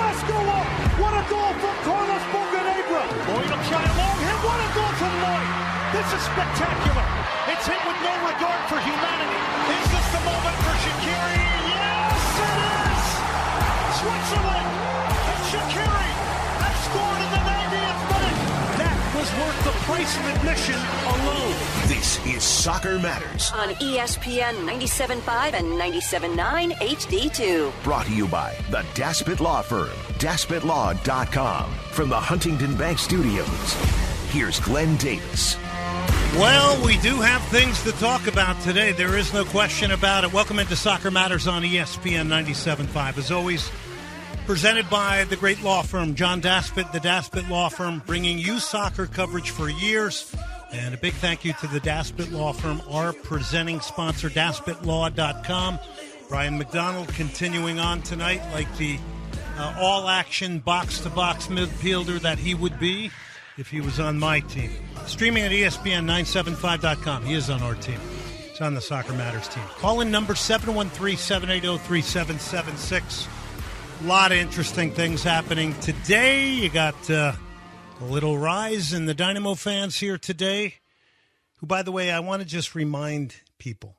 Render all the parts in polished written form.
mask go up. What a goal from Carlos Bocanegra. Lloyd will try a long hit. What a goal from Lloyd. This is spectacular. It's hit with no regard for humanity. Is this the moment for Shaqiri? Yes, it is. Switzerland and Shaqiri have scored in the 90th minute. That was worth the price of admission alone. This is Soccer Matters on ESPN 97.5 and 97.9 HD2. Brought to you by the Daspit Law Firm, DaspitLaw.com. From the Huntington Bank Studios, here's Glenn Davis. Well, we do have things to talk about today. There is no question about it. Welcome into Soccer Matters on ESPN 97.5. As always, presented by the great law firm, John Daspit, the Daspit Law Firm, bringing you soccer coverage for years. And a big thank you to the Daspit Law Firm, our presenting sponsor, DaspitLaw.com. Brian McDonald continuing on tonight like the all-action, box-to-box midfielder that he would be if he was on my team. Streaming at ESPN975.com. He is on our team. He's on the Soccer Matters team. Call in number 713-780-3776. A lot of interesting things happening today. You got a little rise in the Dynamo fans here today, who, by the way, I want to just remind people,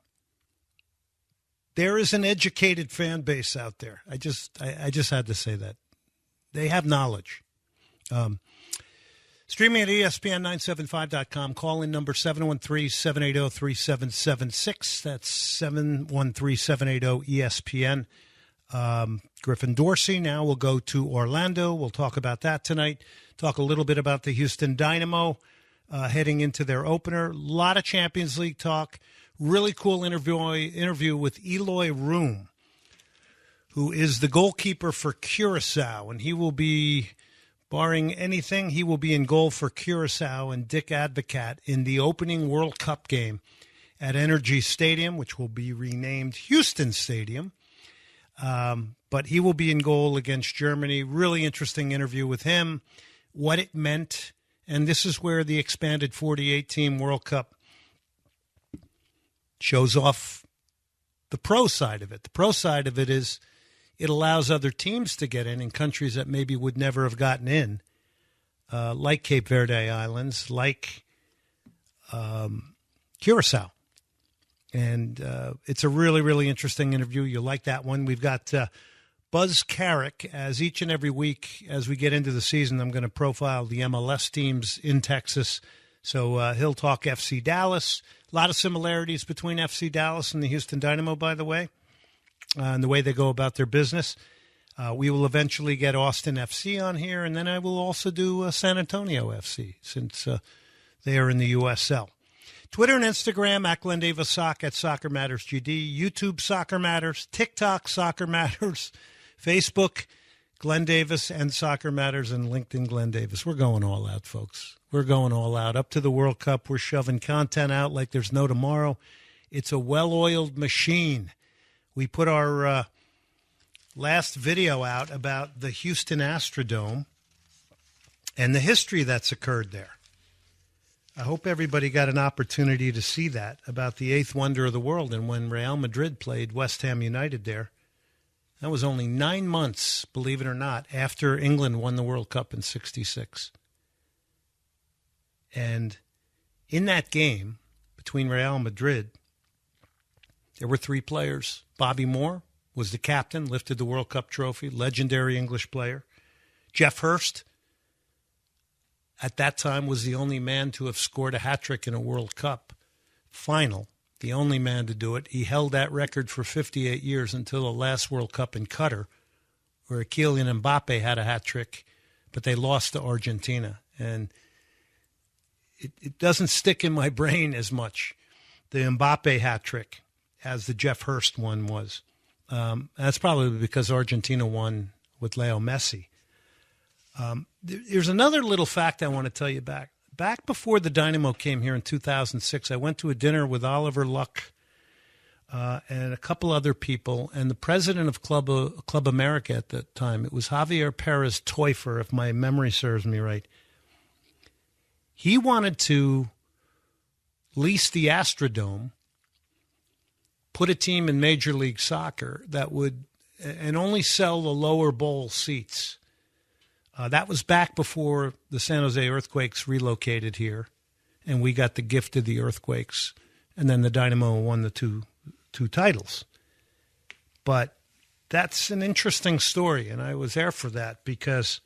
there is an educated fan base out there. I just had to say that. They have knowledge. Streaming at ESPN975.com. Call in number 713-780-3776. That's 713-780-ESPN. Griffin Dorsey now will go to Orlando. We'll talk about that tonight. Talk a little bit about the Houston Dynamo heading into their opener. A lot of Champions League talk. Really cool interview with Eloy Room, who is the goalkeeper for Curacao, and he will be, barring anything, he will be in goal for Curacao and Dick Advocat in the opening World Cup game at Energy Stadium, which will be renamed Houston Stadium. But he will be in goal against Germany. Really interesting interview with him, what it meant, and this is where the expanded 48-team World Cup shows off the pro side of it. The pro side of it is it allows other teams to get in countries that maybe would never have gotten in, like Cape Verde Islands, like Curacao. And it's a really, really interesting interview. You'll like that one. We've got Buzz Carrick, as each and every week as we get into the season, I'm going to profile the MLS teams in Texas. So he'll talk FC Dallas. A lot of similarities between FC Dallas and the Houston Dynamo, by the way, and the way they go about their business. We will eventually get Austin FC on here, and then I will also do San Antonio FC since they are in the USL. Twitter and Instagram, at Glenn Davis Sock, at Soccer Matters GD, YouTube Soccer Matters, TikTok Soccer Matters, Facebook Glenn Davis and Soccer Matters, and LinkedIn Glenn Davis. We're going all out, folks. We're going all out. Up to the World Cup, we're shoving content out like there's no tomorrow. It's a well-oiled machine. We put our last video out about the Houston Astrodome and the history that's occurred there. I hope everybody got an opportunity to see that, about the eighth wonder of the world. And when Real Madrid played West Ham United there, that was only 9 months, believe it or not, after England won the World Cup in '66. And in that game between Real Madrid, there were 3 players. Bobby Moore was the captain, lifted the World Cup trophy, legendary English player. Jeff Hurst, at that time, was the only man to have scored a hat-trick in a World Cup final, the only man to do it. He held that record for 58 years until the last World Cup in Qatar, where Kylian Mbappe had a hat-trick, but they lost to Argentina. And it doesn't stick in my brain as much, the Mbappe hat-trick, as the Jeff Hurst one was. That's probably because Argentina won with Leo Messi. There's another little fact I want to tell you back. Back before the Dynamo came here in 2006, I went to a dinner with Oliver Luck and a couple other people, and the president of Club America at that time. It was Javier Perez Teufer, if my memory serves me right. He wanted to lease the Astrodome, put a team in Major League Soccer that would, and only sell the lower bowl seats. That was back before the San Jose Earthquakes relocated here, and we got the gift of the Earthquakes, and then the Dynamo won the two titles. But that's an interesting story, and I was there for that because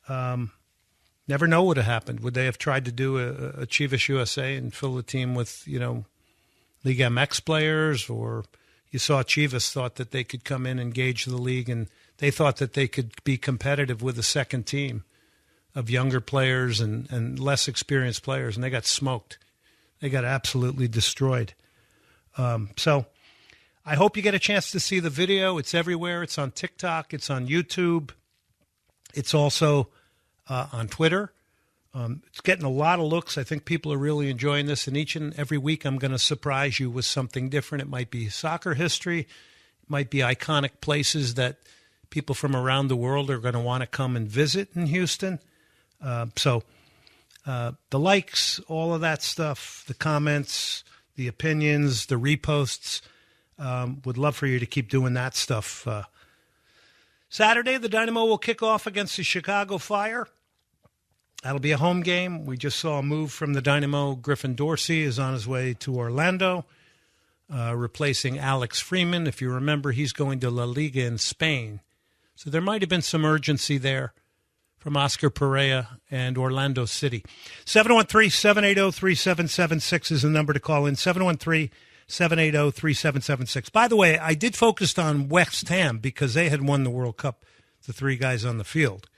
never know what would have happened. Would they have tried to do a Chivas USA and fill the team with, Liga MX players? Or you saw Chivas thought that they could come in and gauge the league, and they thought that they could be competitive with a second team of younger players and less experienced players, and they got smoked. They got absolutely destroyed. So I hope you get a chance to see the video. It's everywhere. It's on TikTok. It's on YouTube. It's also on Twitter. It's getting a lot of looks. I think people are really enjoying this. And each and every week I'm going to surprise you with something different. It might be soccer history. It might be iconic places that people from around the world are going to want to come and visit in Houston. So the likes, all of that stuff, the comments, the opinions, the reposts, would love for you to keep doing that stuff. Saturday, the Dynamo will kick off against the Chicago Fire. That'll be a home game. We just saw a move from the Dynamo. Griffin Dorsey is on his way to Orlando, replacing Alex Freeman. If you remember, he's going to La Liga in Spain. So there might have been some urgency there from Oscar Perea and Orlando City. 713-780-3776 is the number to call in. 713-780-3776. By the way, I did focus on West Ham because they had won the World Cup, the three guys on the field.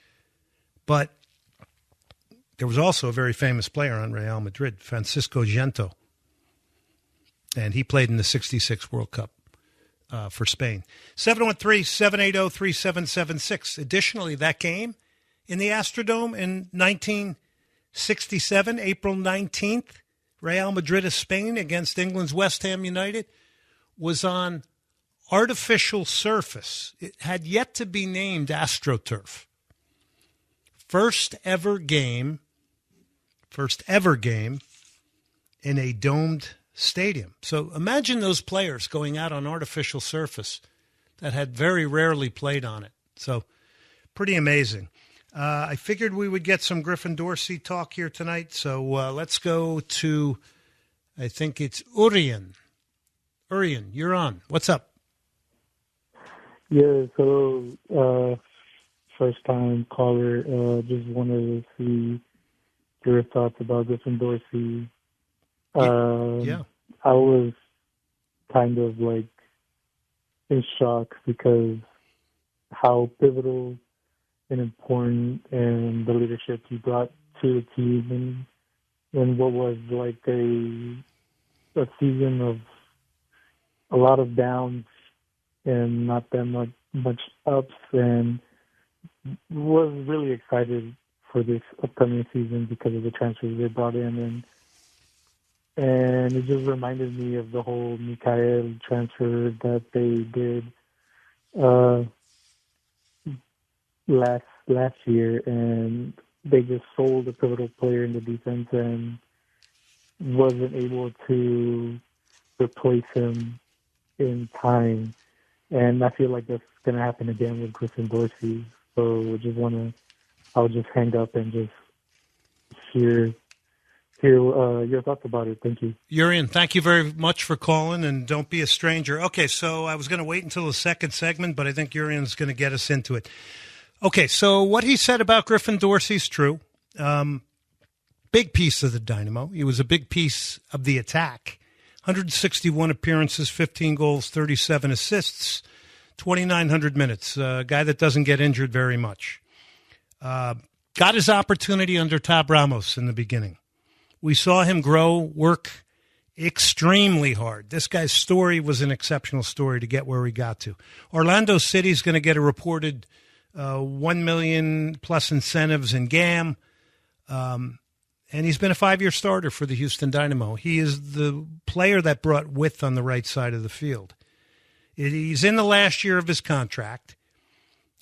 But there was also a very famous player on Real Madrid, Francisco Gento. And he played in the 66 World Cup for Spain. 713-780-3776. Additionally, that game in the Astrodome in 1967, April 19th, Real Madrid of Spain against England's West Ham United, was on artificial surface. It had yet to be named AstroTurf. First ever game in a domed stadium. So imagine those players going out on artificial surface that had very rarely played on it. So pretty amazing. I figured we would get some Griffin Dorsey talk here tonight. So let's go to, I think it's Urian. Urian, you're on. What's up? Yeah, so first-time caller. Just wanted to see your thoughts about Griffin Dorsey. Yeah. I was kind of like in shock because how pivotal and important and the leadership he brought to the team and what was like a season of a lot of downs and not that much ups, and was really excited for this upcoming season because of the transfers they brought in, and it just reminded me of the whole Mikael transfer that they did last year, and they just sold a pivotal player in the defense and wasn't able to replace him in time. And I feel like that's going to happen again with Griffin Dorsey. So I'll just hang up and just hear your thoughts about it. Thank you. Urian, thank you very much for calling, and don't be a stranger. Okay, so I was going to wait until the second segment, but I think Urian's going to get us into it. Okay, so what he said about Griffin Dorsey is true. Big piece of the Dynamo. He was a big piece of the attack. 161 appearances, 15 goals, 37 assists, 2,900 minutes. A guy that doesn't get injured very much. Got his opportunity under Tab Ramos in the beginning. We saw him grow, work extremely hard. This guy's story was an exceptional story to get where he got to. Orlando City's going to get a reported $1 million plus incentives in GAM. And he's been a 5-year starter for the Houston Dynamo. He is the player that brought width on the right side of the field. He's in the last year of his contract.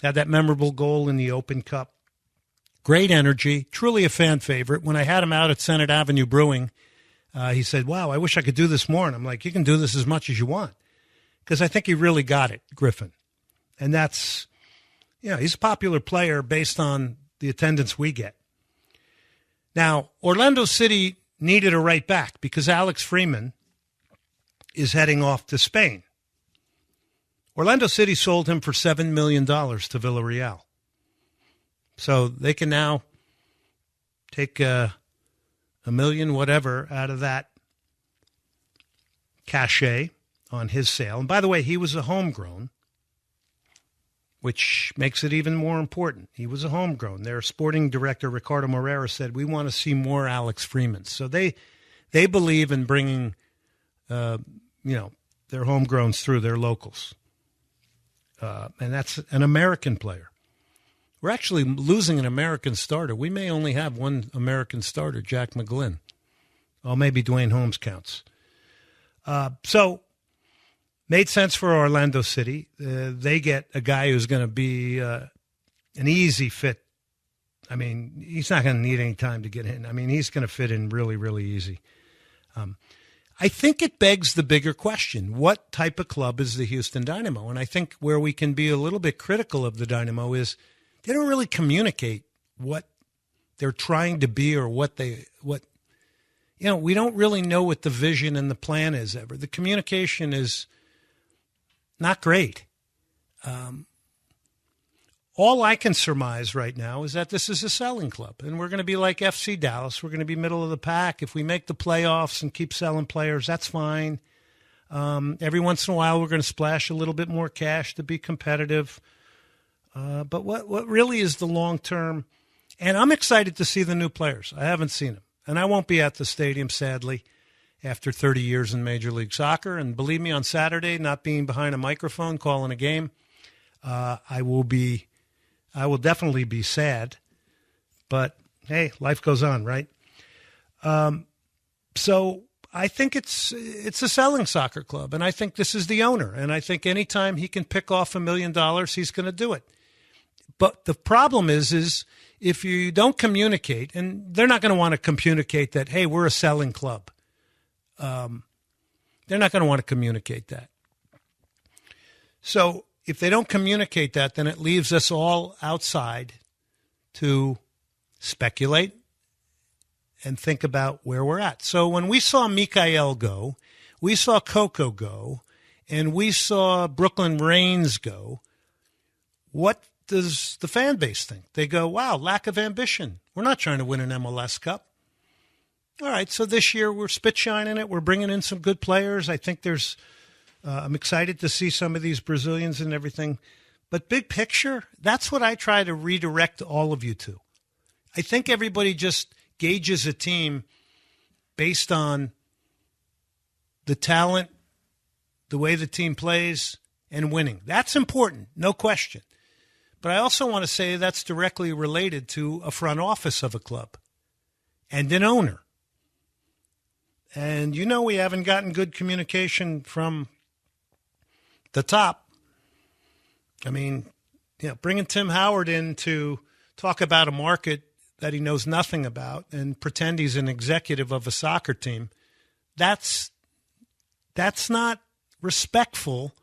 Had that memorable goal in the Open Cup. Great energy, truly a fan favorite. When I had him out at Senate Avenue Brewing, he said, wow, I wish I could do this more. And I'm like, you can do this as much as you want. Because I think he really got it, Griffin. And that's, he's a popular player based on the attendance we get. Now, Orlando City needed a right back because Alex Freeman is heading off to Spain. Orlando City sold him for $7 million to Villarreal. So they can now take a million whatever out of that cachet on his sale. And by the way, he was a homegrown, which makes it even more important. He was a homegrown. Their sporting director, Ricardo Moreira, said, we want to see more Alex Freeman. So they believe in bringing, their homegrowns through their locals. And that's an American player. We're actually losing an American starter. We may only have one American starter, Jack McGlynn. Oh, maybe Dwayne Holmes counts. So made sense for Orlando City. They get a guy who's going to be an easy fit. I mean, he's not going to need any time to get in. I mean, he's going to fit in really, really easy. I think it begs the bigger question. What type of club is the Houston Dynamo? And I think where we can be a little bit critical of the Dynamo is they don't really communicate what they're trying to be or we don't really know what the vision and the plan is ever. The communication is not great. All I can surmise right now is that this is a selling club, and we're going to be like FC Dallas. We're going to be middle of the pack. If we make the playoffs and keep selling players, that's fine. Every once in a while, we're going to splash a little bit more cash to be competitive. But what really is the long term? And I'm excited to see the new players. I haven't seen them, and I won't be at the stadium, sadly, after 30 years in Major League Soccer. And believe me, on Saturday, not being behind a microphone calling a game, I will definitely be sad. But hey, life goes on, right? So I think it's a selling soccer club, and I think this is the owner. And I think anytime he can pick off $1 million, he's going to do it. But the problem is if you don't communicate, and they're not going to want to communicate that, hey, we're a selling club. They're not going to want to communicate that. So if they don't communicate that, then it leaves us all outside to speculate and think about where we're at. So when we saw Mikael go, we saw Coco go, and we saw Brooklyn Reigns go, what does the fan base think? They go, wow, lack of ambition. We're not trying to win an MLS Cup. All right, so this year we're spit shining it. We're bringing in some good players. I think I'm excited to see some of these Brazilians and everything. But big picture, that's what I try to redirect all of you to. I think everybody just gauges a team based on the talent, the way the team plays, and winning. That's important, no question. But I also want to say that's directly related to a front office of a club and an owner. And we haven't gotten good communication from the top. I mean, bringing Tim Howard in to talk about a market that he knows nothing about and pretend he's an executive of a soccer team, that's not respectful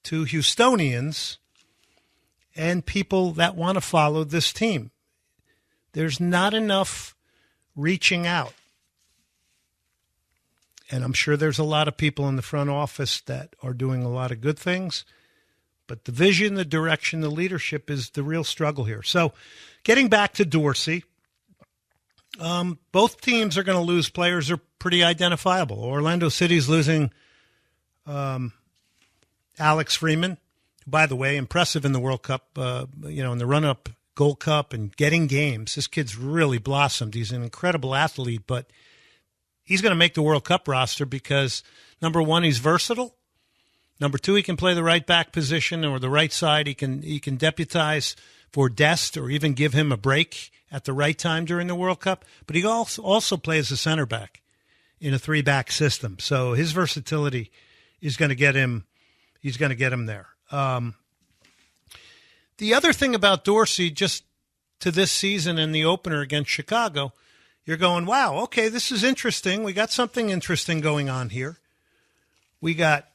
to Houstonians and people that want to follow this team. There's not enough reaching out. And I'm sure there's a lot of people in the front office that are doing a lot of good things. But the vision, the direction, the leadership is the real struggle here. So getting back to Dorsey, both teams are going to lose players that are pretty identifiable. Orlando City's losing Alex Freeman, who, by the way, impressive in the World Cup, in the run-up Gold Cup and getting games. This kid's really blossomed. He's an incredible athlete, but he's going to make the World Cup roster because, number one, he's versatile. Number two, he can play the right back position or the right side. He can deputize for Dest or even give him a break at the right time during the World Cup. But he also plays a center back in a 3-back system. So his versatility is going to get him. He's going to get him there. The other thing about Dorsey, just to this season and the opener against Chicago, you're going, wow, okay, this is interesting. We got something interesting going on here. We got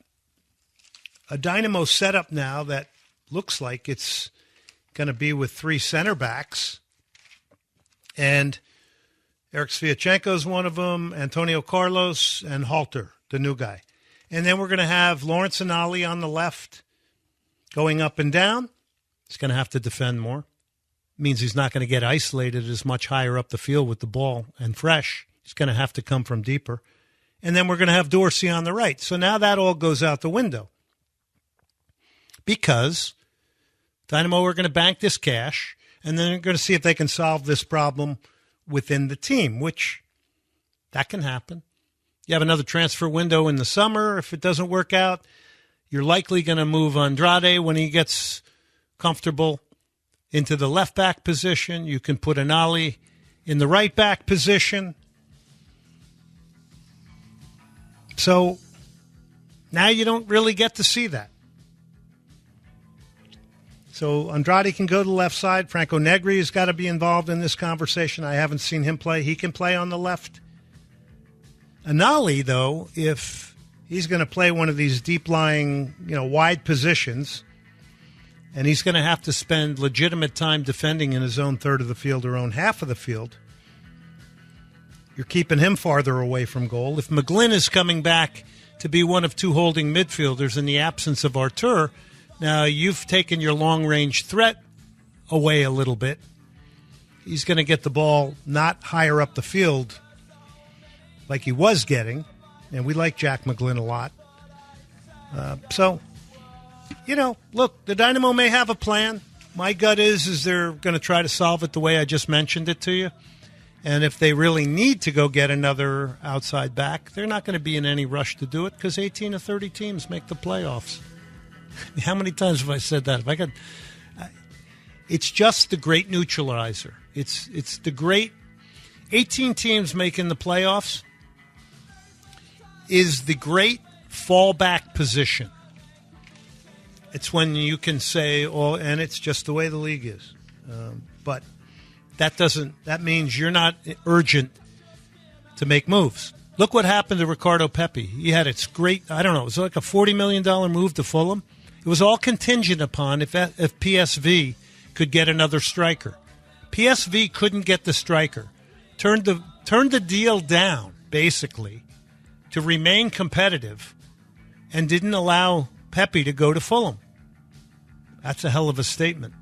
a Dynamo setup now that looks like it's going to be with 3 center backs And Eric Sviatchenko is one of them, Antonio Carlos, and Halter, the new guy. And then we're going to have Lawrence Hanley on the left going up and down. He's going to have to defend more. Means he's not going to get isolated as much higher up the field with the ball and fresh. He's going to have to come from deeper. And then we're going to have Dorsey on the right. So now that all goes out the window. Because Dynamo are going to bank this cash, and then they're going to see if they can solve this problem within the team, which that can happen. You have another transfer window in the summer. If it doesn't work out, you're likely going to move Andrade when he gets comfortable into the left back position. You can put Hanley in the right back position. So now you don't really get to see that. So Andrade can go to the left side. Franco Negri has got to be involved in this conversation. I haven't seen him play. He can play on the left. Hanley, though, if he's going to play one of these deep-lying, wide positions, and he's going to have to spend legitimate time defending in his own third of the field or own half of the field, you're keeping him farther away from goal. If McGlynn is coming back to be one of two holding midfielders in the absence of Artur, now you've taken your long-range threat away a little bit. He's going to get the ball not higher up the field like he was getting, and we like Jack McGlynn a lot. Look, the Dynamo may have a plan. My gut is they're going to try to solve it the way I just mentioned it to you. And if they really need to go get another outside back, they're not going to be in any rush to do it because 18 of 30 teams make the playoffs. How many times have I said that? It's just the great neutralizer. It's the great 18 teams making the playoffs is the great fallback position. It's when you can say, and it's just the way the league is. But that means you're not urgent to make moves. Look what happened to Ricardo Pepi. He had it was like a $40 million move to Fulham. It was all contingent upon if PSV could get another striker. PSV couldn't get the striker. Turned the deal down, basically, to remain competitive and didn't allow Pepi to go to Fulham. That's a hell of a statement.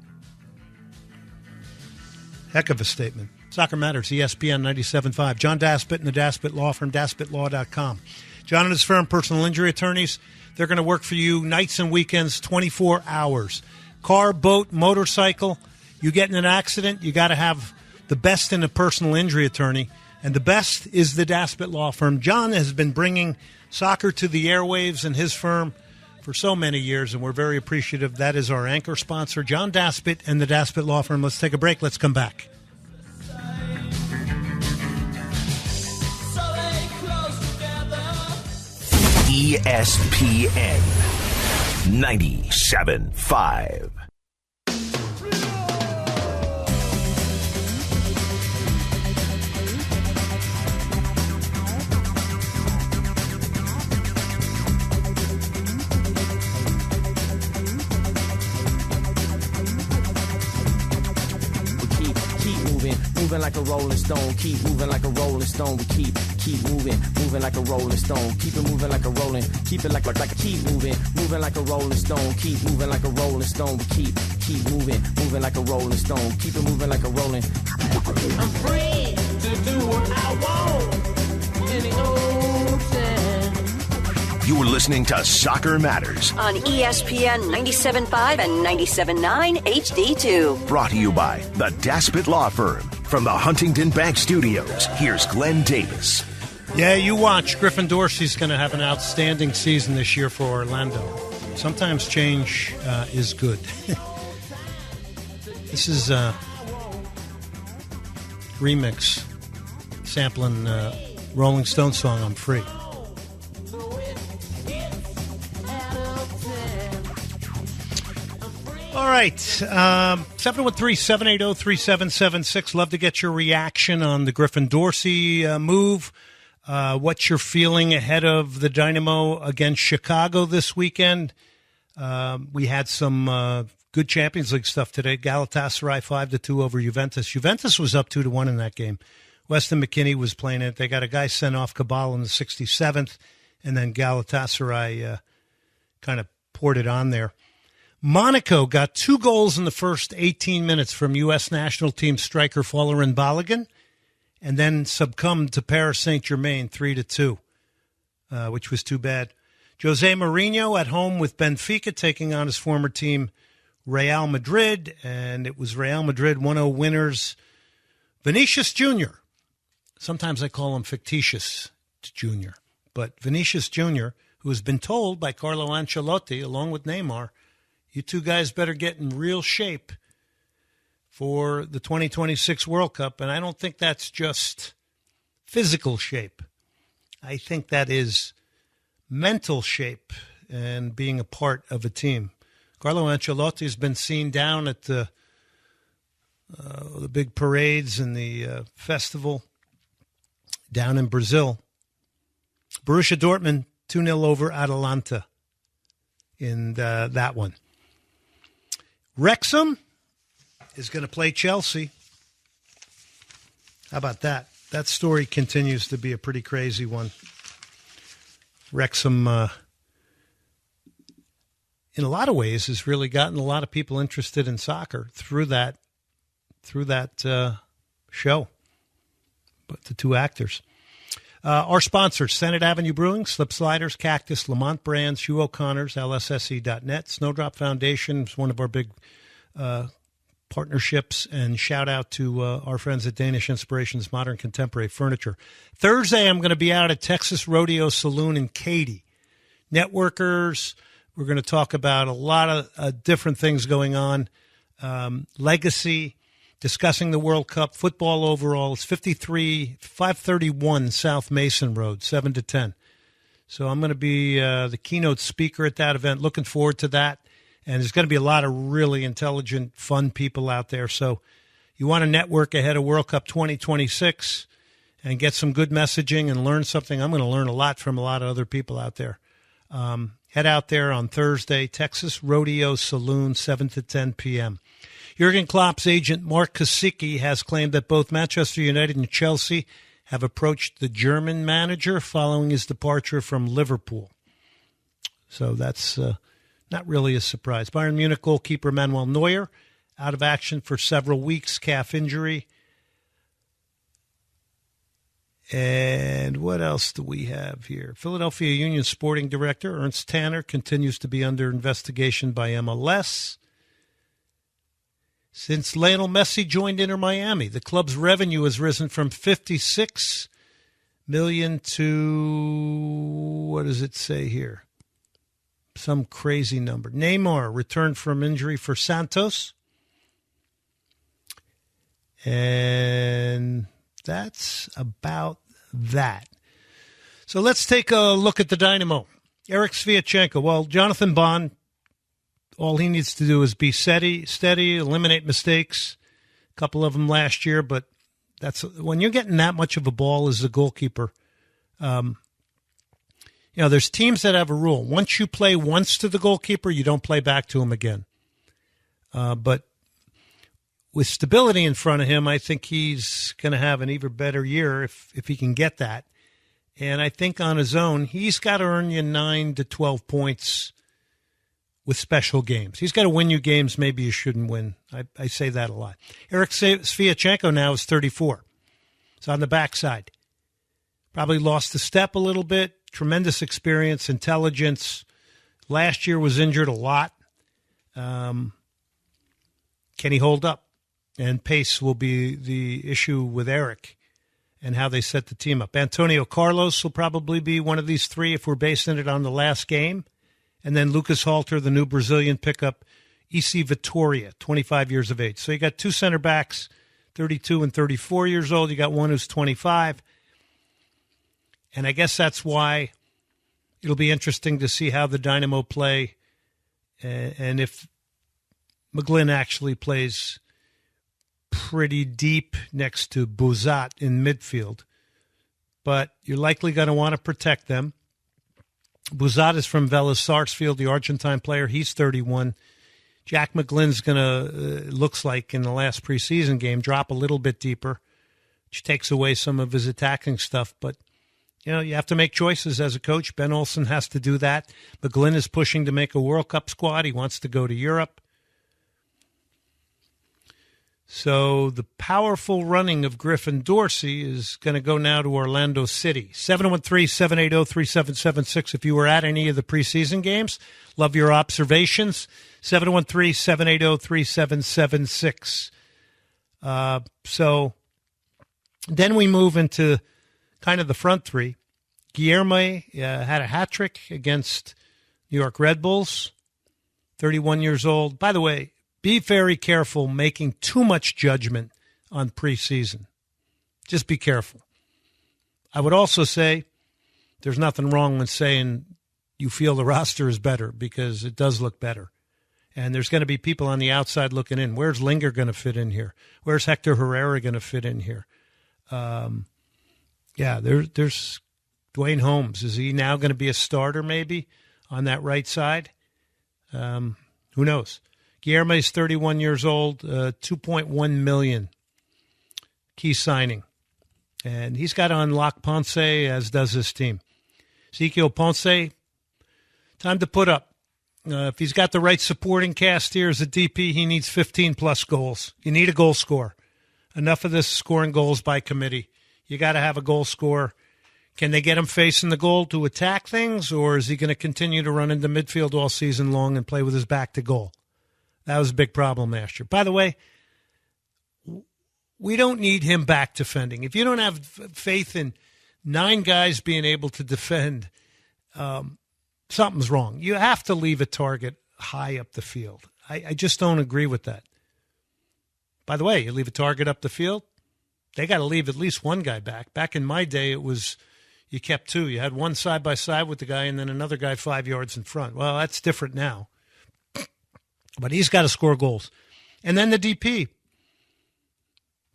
Heck of a statement. Soccer Matters, ESPN 97.5. John Daspit and the Daspit Law Firm, daspitlaw.com. John and his firm, personal injury attorneys, they're going to work for you nights and weekends, 24 hours. Car, boat, motorcycle, you get in an accident, you got to have the best in a personal injury attorney, and the best is the Daspit Law Firm. John has been bringing soccer to the airwaves in his firm for so many years, and we're very appreciative. That is our anchor sponsor, John Daspit and the Daspit Law Firm. Let's take a break. Let's come back. ESPN 97.5. Moving like a rolling stone, keep moving like a rolling stone. We keep moving like a rolling stone. Keep it moving like a rolling, keep it like keep moving like a rolling stone. Keep moving like a rolling stone. We keep moving like a rolling stone. Keep it moving like a rolling. I'm free to do what I want. In the ocean. You're listening to Soccer Matters on ESPN 97.5 and 97.9 HD2. Brought to you by the Daspit Law Firm. From the Huntington Bank Studios, here's Glenn Davis. Yeah, you watch. Griffin Dorsey's going to have an outstanding season this year for Orlando. Sometimes change is good. This is a remix sampling Rolling Stone song, I'm Free. All right, 713-780-3776. Love to get your reaction on the Griffin Dorsey move. What you're feeling ahead of the Dynamo against Chicago this weekend. We had some good Champions League stuff today. Galatasaray 5-2 over Juventus. Juventus was up 2-1 in that game. Weston McKennie was playing it. They got a guy sent off, Cabal, in the 67th, and then Galatasaray kind of poured it on there. Monaco got 2 goals in the first 18 minutes from U.S. national team striker Folarin Balogun, and then succumbed to Paris Saint-Germain 3-2, which was too bad. Jose Mourinho at home with Benfica taking on his former team Real Madrid, and it was Real Madrid 1-0 winners. Vinicius Jr., sometimes I call him fictitious Jr., but Vinicius Jr., who has been told by Carlo Ancelotti, along with Neymar, you two guys better get in real shape for the 2026 World Cup. And I don't think that's just physical shape. I think that is mental shape and being a part of a team. Carlo Ancelotti has been seen down at the big parades and the festival down in Brazil. Borussia Dortmund 2-0 over Atalanta in that one. Wrexham is going to play Chelsea. How about that? That story continues to be a pretty crazy one. Wrexham, in a lot of ways, has really gotten a lot of people interested in soccer through that show. But the 2 actors. Our sponsors, Senate Avenue Brewing, Slip Sliders, Cactus, Lamont Brands, Hugh O'Connor's, LSSE.net. Snowdrop Foundation is one of our big partnerships. And shout out to our friends at Danish Inspirations Modern Contemporary Furniture. Thursday, I'm going to be out at Texas Rodeo Saloon in Katy. Networkers, we're going to talk about a lot of different things going on. Legacy, discussing the World Cup, football overall. It's 531 South Mason Road, 7 to 10. So I'm going to be the keynote speaker at that event. Looking forward to that. And there's going to be a lot of really intelligent, fun people out there. So you want to network ahead of World Cup 2026 and get some good messaging and learn something. I'm going to learn a lot from a lot of other people out there. Head out there on Thursday, Texas Rodeo Saloon, 7 to 10 p.m. Jurgen Klopp's agent, Mark Kosicki, has claimed that both Manchester United and Chelsea have approached the German manager following his departure from Liverpool. So that's not really a surprise. Bayern Munich goalkeeper Manuel Neuer out of action for several weeks, calf injury. And what else do we have here? Philadelphia Union sporting director Ernst Tanner continues to be under investigation by MLS. Since Lionel Messi joined Inter Miami, the club's revenue has risen from $56 million to, what does it say here? Some crazy number. Neymar returned from injury for Santos. And that's about that. So let's take a look at the Dynamo. Eric Sviatchenko. Well, Jonathan Bond, all he needs to do is be steady, eliminate mistakes. A couple of them last year, but that's when you're getting that much of a ball as a goalkeeper. There's teams that have a rule. Once you play once to the goalkeeper, you don't play back to him again. But with stability in front of him, I think he's going to have an even better year if he can get that. And I think on his own, he's got to earn you 9 to 12 points with special games. He's got to win you games maybe you shouldn't win. I say that a lot. Eric Sviatchenko now is 34. He's on the backside. Probably lost the step a little bit. Tremendous experience, intelligence. Last year was injured a lot. Can he hold up? And pace will be the issue with Eric and how they set the team up. Antonio Carlos will probably be one of these three if we're basing it on the last game. And then Lucas Halter, the new Brazilian pickup, EC Vitoria, 25 years of age. So you got 2 center backs, 32 and 34 years old. You got one who's 25. And I guess that's why it'll be interesting to see how the Dynamo play and if McGlynn actually plays pretty deep next to Bouzat in midfield. But you're likely going to want to protect them. Bouzat is from Vélez Sarsfield, the Argentine player. He's 31. Jack McGlynn's going to, looks like in the last preseason game, drop a little bit deeper, which takes away some of his attacking stuff. But, you have to make choices as a coach. Ben Olsen has to do that. McGlynn is pushing to make a World Cup squad. He wants to go to Europe. So the powerful running of Griffin Dorsey is going to go now to Orlando City. 713-780-3776 if you were at any of the preseason games. Love your observations. 713-780-3776. So then we move into kind of the front three. Guilherme had a hat trick against New York Red Bulls, 31 years old. By the way, be very careful making too much judgment on preseason. Just be careful. I would also say there's nothing wrong with saying you feel the roster is better, because it does look better. And there's going to be people on the outside looking in. Where's Linger going to fit in here? Where's Hector Herrera going to fit in here? There's Dwayne Holmes. Is he now going to be a starter maybe on that right side? Who knows? Guilherme's 31 years old, $2.1 million key signing. And he's got to unlock Ponce, as does his team. Ezequiel Ponce, time to put up. If he's got the right supporting cast here as a DP, he needs 15-plus goals. You need a goal scorer. Enough of this scoring goals by committee. You got to have a goal scorer. Can they get him facing the goal to attack things, or is he going to continue to run into midfield all season long and play with his back to goal? That was a big problem last year. By the way, we don't need him back defending. If you don't have faith in 9 guys being able to defend, something's wrong. You have to leave a target high up the field. I just don't agree with that. By the way, you leave a target up the field, they got to leave at least one guy back. Back in my day, it was you kept 2. You had one side by side with the guy and then another guy 5 yards in front. Well, that's different now. But he's got to score goals. And then the DP.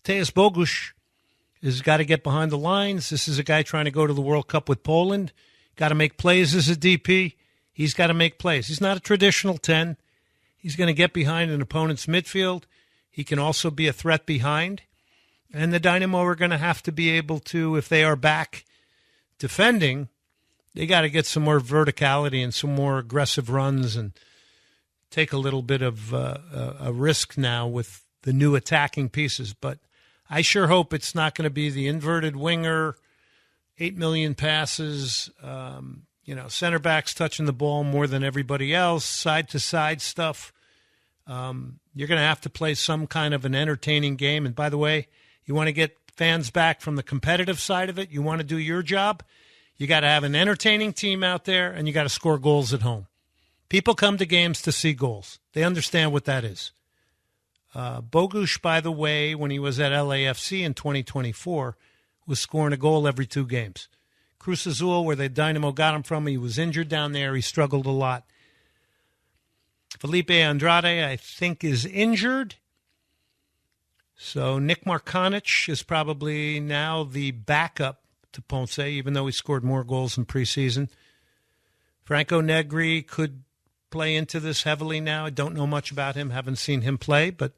Tejas Bogusz has got to get behind the lines. This is a guy trying to go to the World Cup with Poland. Got to make plays as a DP. He's got to make plays. He's not a traditional 10. He's going to get behind an opponent's midfield. He can also be a threat behind. And the Dynamo are going to have to be able to, if they are back defending, they got to get some more verticality and some more aggressive runs and take a little bit of a risk now with the new attacking pieces. But I sure hope it's not going to be the inverted winger, 8 million passes, center backs touching the ball more than everybody else, side-to-side stuff. You're going to have to play some kind of an entertaining game. And by the way, you want to get fans back from the competitive side of it, you want to do your job, you got to have an entertaining team out there, and you got to score goals at home. People come to games to see goals. They understand what that is. Bogusz, by the way, when he was at LAFC in 2024, was scoring a goal every 2 games. Cruz Azul, where the Dynamo got him from, he was injured down there. He struggled a lot. Felipe Andrade, I think, is injured. So Nick Markanic is probably now the backup to Ponce, even though he scored more goals in preseason. Franco Negri could play into this heavily now. I don't know much about him, haven't seen him play. But,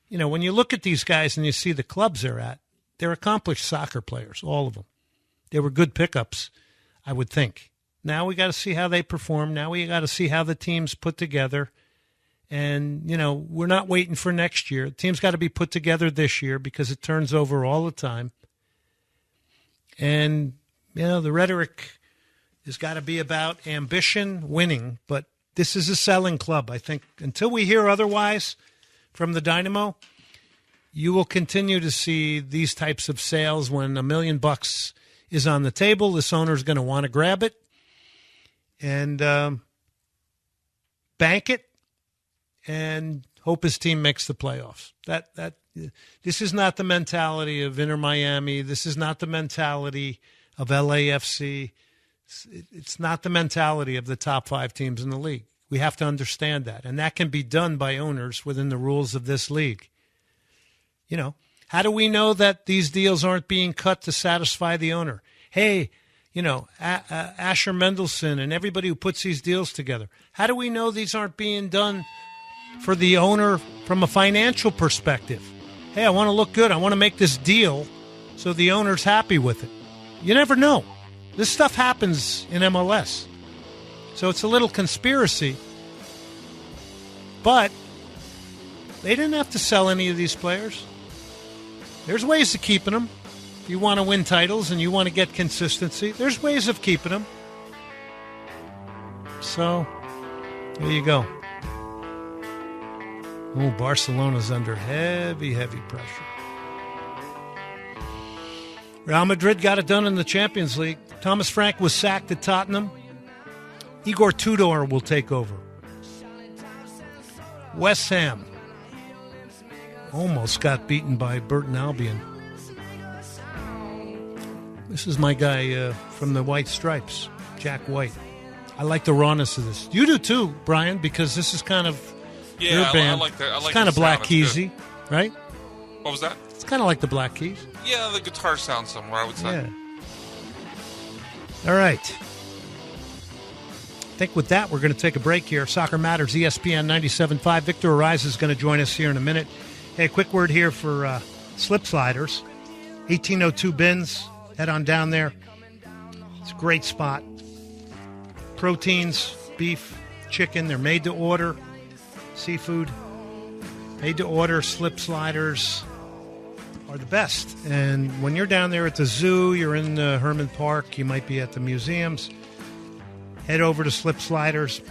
when you look at these guys and you see the clubs they're at, they're accomplished soccer players, all of them. They were good pickups, I would think. Now we got to see how they perform. Now we got to see how the team's put together. And, we're not waiting for next year. The team's got to be put together this year because it turns over all the time. And, the rhetoric has got to be about ambition, winning. But this is a selling club. I think until we hear otherwise from the Dynamo, you will continue to see these types of sales when $1 million is on the table. This owner is going to want to grab it and bank it and hope his team makes the playoffs. This is not the mentality of Inter Miami. This is not the mentality of LAFC. It's not the mentality of the top 5 teams in the league. We have to understand that. And that can be done by owners within the rules of this league. How do we know that these deals aren't being cut to satisfy the owner? Hey, Asher Mendelson and everybody who puts these deals together, how do we know these aren't being done for the owner from a financial perspective. Hey, I want to look good. I want to make this deal so the owner's happy with it. You never know. This stuff happens in MLS. So it's a little conspiracy. But they didn't have to sell any of these players. There's ways of keeping them. If you want to win titles and you want to get consistency, there's ways of keeping them. So, there you go. Oh, Barcelona's under heavy, heavy pressure. Real Madrid got it done in the Champions League. Thomas Frank was sacked at Tottenham. Igor Tudor will take over. West Ham almost got beaten by Burton Albion. This is my guy from the White Stripes, Jack White. I like the rawness of this. You do too, Brian, because this is kind of your band. I like that. It's kind of Black Keysy, right? What was that? It's kind of like the Black Keys. Yeah, the guitar sounds somewhere, I would say. Yeah. All right. I think with that, we're going to take a break here. Soccer Matters, ESPN 97.5. Victor Ariza is going to join us here in a minute. Hey, a quick word here for Slip Sliders. 1802 Bins. Head on down there. It's a great spot. Proteins, beef, chicken. They're made to order. Seafood. Made to order. Slip Sliders are the best. And when you're down there at the zoo, you're in Herman Park, you might be at the museums, head over to Slip Sliders.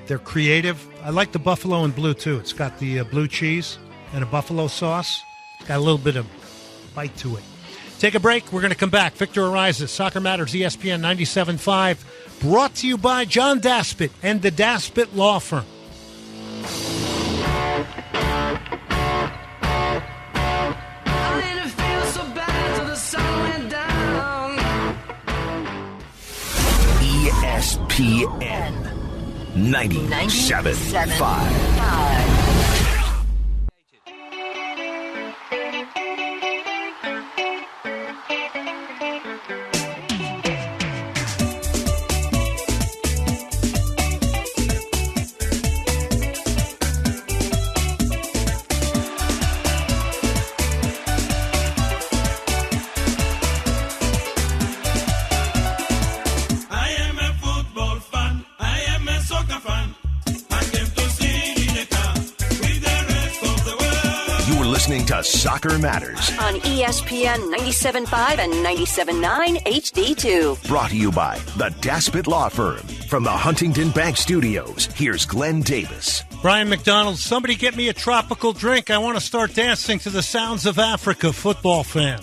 They're creative. I like the buffalo and blue, too. It's got the blue cheese and a buffalo sauce. It's got a little bit of bite to it. Take a break. We're going to come back. Victor Ariza, Soccer Matters, ESPN 97.5, brought to you by John Daspit and the Daspit Law Firm. ESPN 97.5. Listening to Soccer Matters on ESPN 97.5 and 97.9 HD2. Brought to you by the Daspit Law Firm. From the Huntington Bank Studios, here's Glenn Davis. Brian McDonald, somebody get me a tropical drink. I want to start dancing to the sounds of Africa, football fan.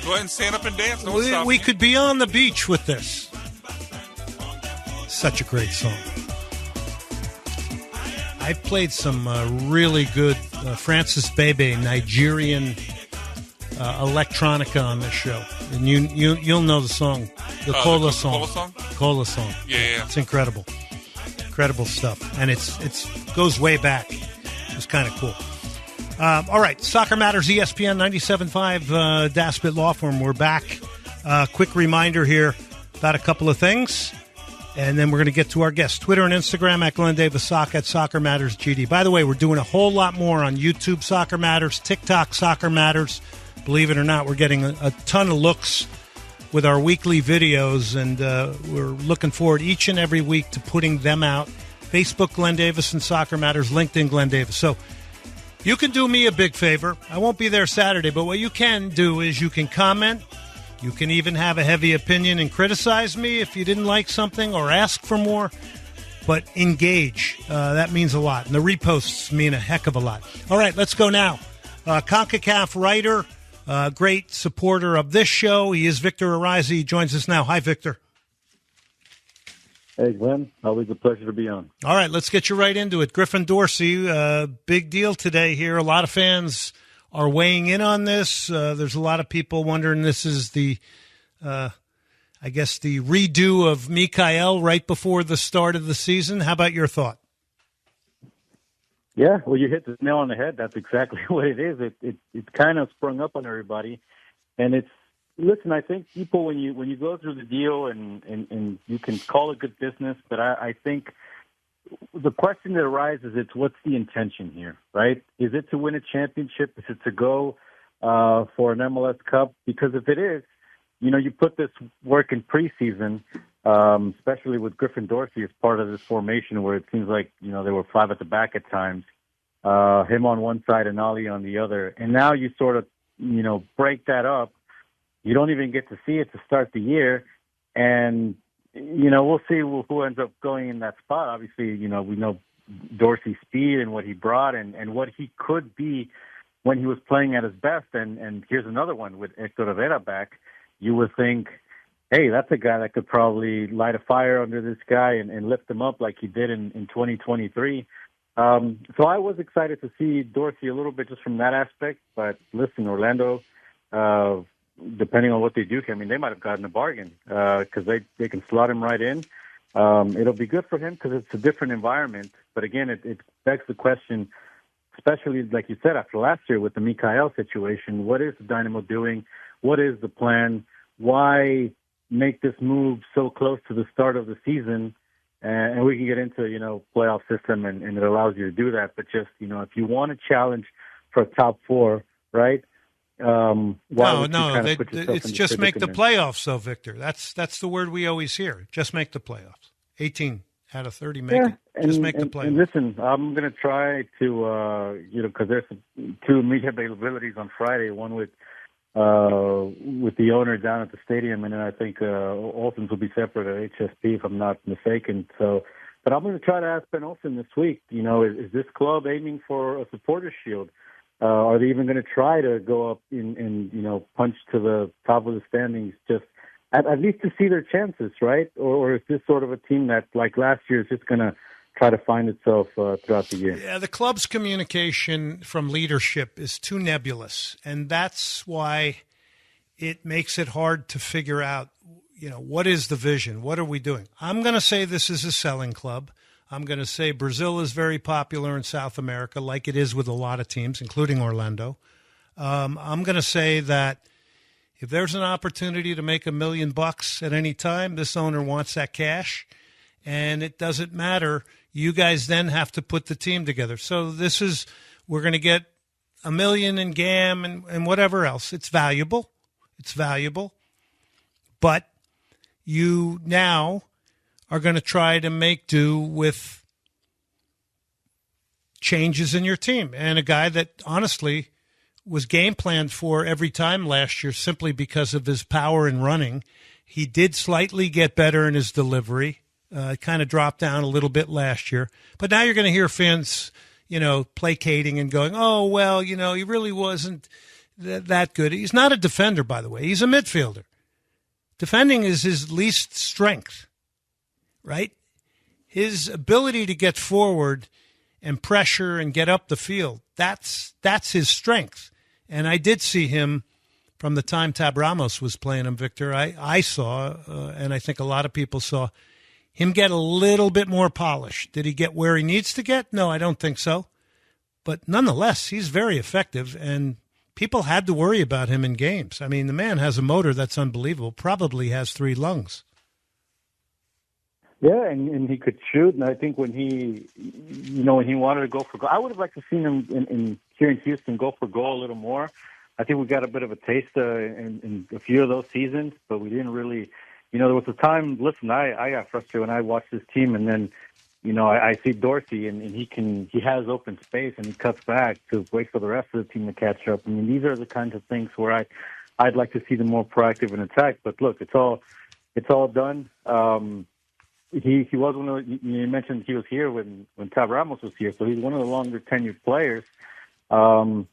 Go ahead and stand up and dance. We could be on the beach with this. Such a great song. I played some really good Francis Bebe Nigerian electronica on this show, and you'll know the song, the Kola song. Kola song. Yeah. It's incredible stuff, and it's goes way back. It's kind of cool. All right, Soccer Matters, ESPN 97.5, Daspit Law Firm. We're back. Quick reminder here about a couple of things. And then we're going to get to our guests. Twitter and Instagram at Glenn Davis Sock, at Soccer Matters GD. By the way, we're doing a whole lot more on YouTube Soccer Matters, TikTok Soccer Matters. Believe it or not, we're getting a ton of looks with our weekly videos, and we're looking forward each and every week to putting them out. Facebook Glenn Davis and Soccer Matters, LinkedIn Glenn Davis. So you can do me a big favor. I won't be there Saturday, but what you can do is you can comment. You can even have a heavy opinion and criticize me if you didn't like something or ask for more. But engage. That means a lot. And the reposts mean a heck of a lot. All right, let's go now. CONCACAF writer, great supporter of this show. He is Victor Ariza. He joins us now. Hi, Victor. Hey, Glenn. Always a pleasure to be on. All right, let's get you right into it. Griffin Dorsey, big deal today here. A lot of fans are weighing in on this. There's a lot of people wondering this is the, the redo of Mikael right before the start of the season. How about your thought? Yeah, well, you hit the nail on the head. That's exactly what it is. It kind of sprung up on everybody, and listen. I think people when you go through the deal and you can call it good business, but I think the question that arises is what's the intention here, right? Is it to win a championship? Is it to go for an MLS Cup? Because if it is, you put this work in preseason, especially with Griffin Dorsey as part of this formation where it seems like, there were 5 at the back at times, him on one side and Ali on the other. And now you sort of, break that up. You don't even get to see it to start the year. And, we'll see who ends up going in that spot. Obviously, we know Dorsey's speed and what he brought and what he could be when he was playing at his best. And here's another one with Hector Rivera back. You would think, hey, that's a guy that could probably light a fire under this guy and lift him up like he did in 2023. So I was excited to see Dorsey a little bit just from that aspect. But listen, Orlando, depending on what they do, they might have gotten a bargain because they can slot him right in. It'll be good for him because it's a different environment. But again, it begs the question, especially like you said, after last year with the Mikael situation, what is the Dynamo doing? What is the plan? Why make this move so close to the start of the season? And we can get into, playoff system and it allows you to do that. But just, if you want to challenge for a top 4, right? It's just make the playoffs, though, Victor. That's the word we always hear. Just make the playoffs. 18 out of 30 make it. Just make the playoffs. And listen, I'm going to try to, because there's 2 media availabilities on Friday, one with the owner down at the stadium, and then I think Olsen's will be separate at HSP, if I'm not mistaken. So, but I'm going to try to ask Ben Olsen this week, is this club aiming for a supporters shield? Are they even going to try to go up and punch to the top of the standings just at least to see their chances, right? Or is this sort of a team that, like last year, is just going to try to find itself throughout the year? Yeah, the club's communication from leadership is too nebulous, and that's why it makes it hard to figure out, what is the vision? What are we doing? I'm going to say this is a selling club. I'm going to say Brazil is very popular in South America, like it is with a lot of teams, including Orlando. I'm going to say that if there's an opportunity to make $1 million at any time, this owner wants that cash, and it doesn't matter. You guys then have to put the team together. So we're going to get $1 million in GAM and whatever else. It's valuable. But you now are going to try to make do with changes in your team. And a guy that honestly was game planned for every time last year simply because of his power in running. He did slightly get better in his delivery. Kind of dropped down a little bit last year. But now you're going to hear fans, placating and going, oh, well, he really wasn't that good. He's not a defender, by the way. He's a midfielder. Defending is his least strength, right? His ability to get forward and pressure and get up the field, that's his strength. And I did see him from the time Tab Ramos was playing him, Victor. I saw, and I think a lot of people saw, him get a little bit more polished. Did he get where he needs to get? No, I don't think so. But nonetheless, he's very effective, and people had to worry about him in games. I mean, the man has a motor that's unbelievable, probably has 3 lungs. Yeah, and he could shoot, and I think when he wanted to go for goal, I would have liked to see him here in Houston go for goal a little more. I think we got a bit of a taste in a few of those seasons, but we didn't really, there was a time, listen, I got frustrated when I watched this team, and then, I see Dorsey, and he has open space, and he cuts back to wait for the rest of the team to catch up. I mean, these are the kinds of things where I'd like to see them more proactive in attack, but look, it's all done. He was one of, you mentioned he was here when Tab Ramos was here, so he's one of the longer tenured players. Again,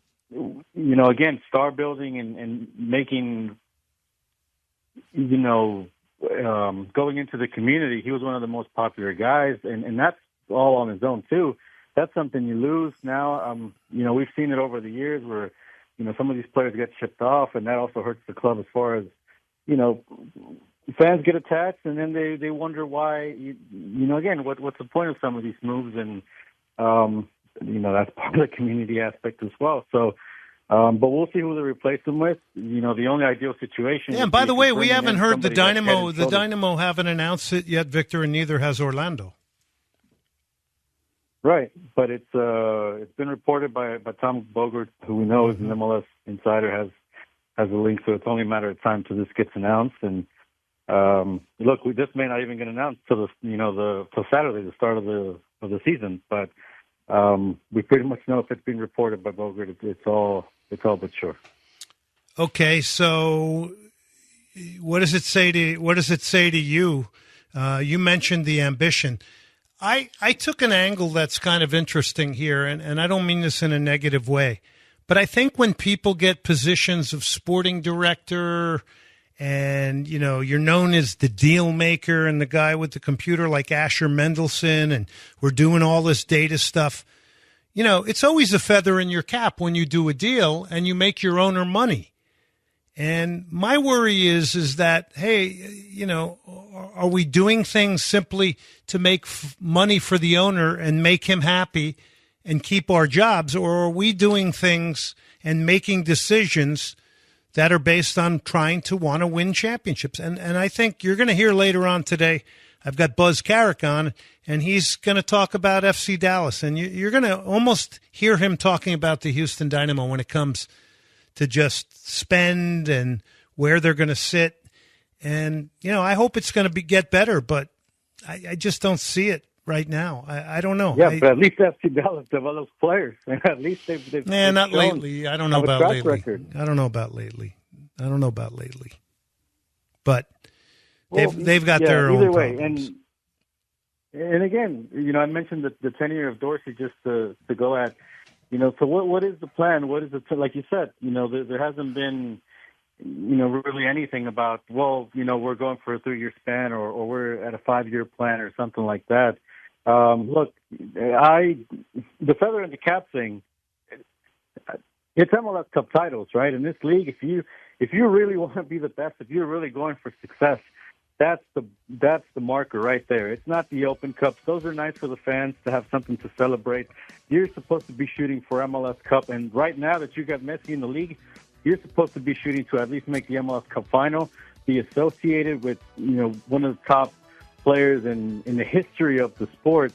star building and making, going into the community, he was one of the most popular guys, and that's all on his own too. That's something you lose now. We've seen it over the years where, some of these players get shipped off, and that also hurts the club as far as, fans get attached, and then they wonder why. Again, what's the point of some of these moves? And that's part of the community aspect as well. So, but we'll see who they replace them with. The only ideal situation. Yeah, and by the way, we haven't heard the Dynamo. The Dynamo haven't announced it yet, Victor, and neither has Orlando. Right, but it's been reported by Tom Bogert, who we know is an MLS insider, has a link, so it's only a matter of time till this gets announced. And look, this may not even get announced till till Saturday, the start of the season. But we pretty much know if it's been reported by Bogert, it's all but sure. Okay, so what does it say to you? You mentioned the ambition. I took an angle that's kind of interesting here, and I don't mean this in a negative way, but I think when people get positions of sporting director and, you're known as the deal maker and the guy with the computer like Asher Mendelson, and we're doing all this data stuff, it's always a feather in your cap when you do a deal and you make your owner money. And my worry is that, hey, are we doing things simply to make money for the owner and make him happy and keep our jobs? Or are we doing things and making decisions that are based on trying to want to win championships? And I think you're going to hear later on today, I've got Buzz Carrick on, and he's going to talk about FC Dallas. And you're going to almost hear him talking about the Houston Dynamo when it comes to just spend and where they're going to sit. And, I hope it's going to get better, but I just don't see it right now. I don't know. Yeah, but at least FC Dallas develops players. And at least they've not lately. I don't know about lately. Record. I don't know about lately. But they've got their own problems. And again, I mentioned the tenure of Dorsey just to go at. So what is the plan? What is it? Like you said, there hasn't been, really anything about, we're going for a 3-year span or we're at a 5-year plan or something like that. Look, the feather in the cap thing, it's MLS Cup titles, right? In this league, if you really want to be the best, if you're really going for success, that's the marker right there. It's not the Open Cups. Those are nice for the fans to have something to celebrate. You're supposed to be shooting for MLS Cup, and right now that you got Messi in the league, you're supposed to be shooting to at least make the MLS Cup final, be associated with one of the top players in the history of the sport.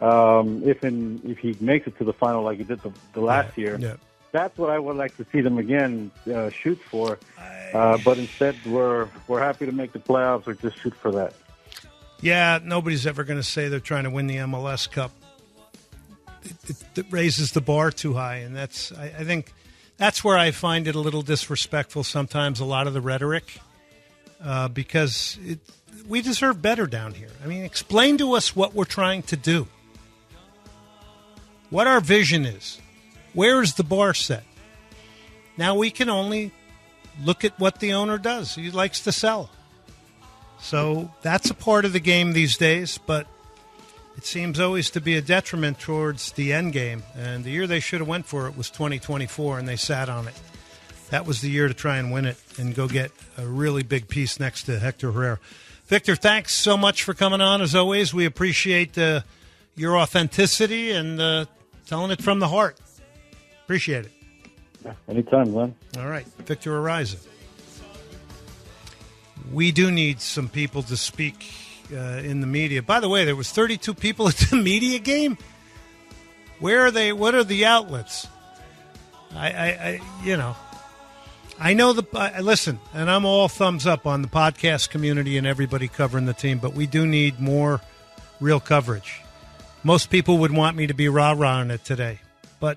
If he makes it to the final like he did the last year. Yeah. That's what I would like to see them again shoot for. But instead, we're happy to make the playoffs or just shoot for that. Yeah, nobody's ever going to say they're trying to win the MLS Cup. It raises the bar too high, and I think that's where I find it a little disrespectful sometimes, a lot of the rhetoric, because we deserve better down here. I mean, explain to us what we're trying to do, what our vision is. Where is the bar set? Now we can only look at what the owner does. He likes to sell. So that's a part of the game these days, but it seems always to be a detriment towards the end game. And the year they should have went for it was 2024, and they sat on it. That was the year to try and win it and go get a really big piece next to Hector Herrera. Victor, thanks so much for coming on, as always. We appreciate your authenticity and telling it from the heart. Appreciate it. Anytime, Glenn. All right. Victor Ariza. We do need some people to speak in the media. By the way, there was 32 people at the media game. Where are they? What are the outlets? I know listen, and I'm all thumbs up on the podcast community and everybody covering the team, but we do need more real coverage. Most people would want me to be rah-rah on it today, but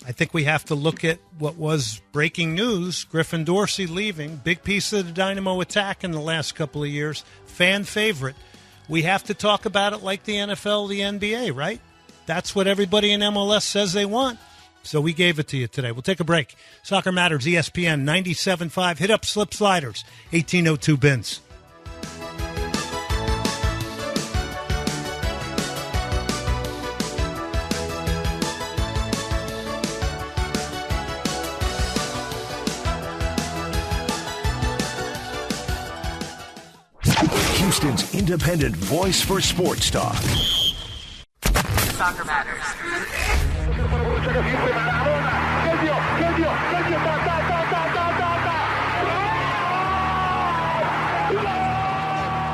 I think we have to look at what was breaking news. Griffin Dorsey leaving. Big piece of the Dynamo attack in the last couple of years. Fan favorite. We have to talk about it like the NFL, the NBA, right? That's what everybody in MLS says they want. So we gave it to you today. We'll take a break. Soccer Matters, ESPN 97.5. Hit up Slip Sliders, 1802 Bins. Houston's independent voice for sports talk. Soccer Matters.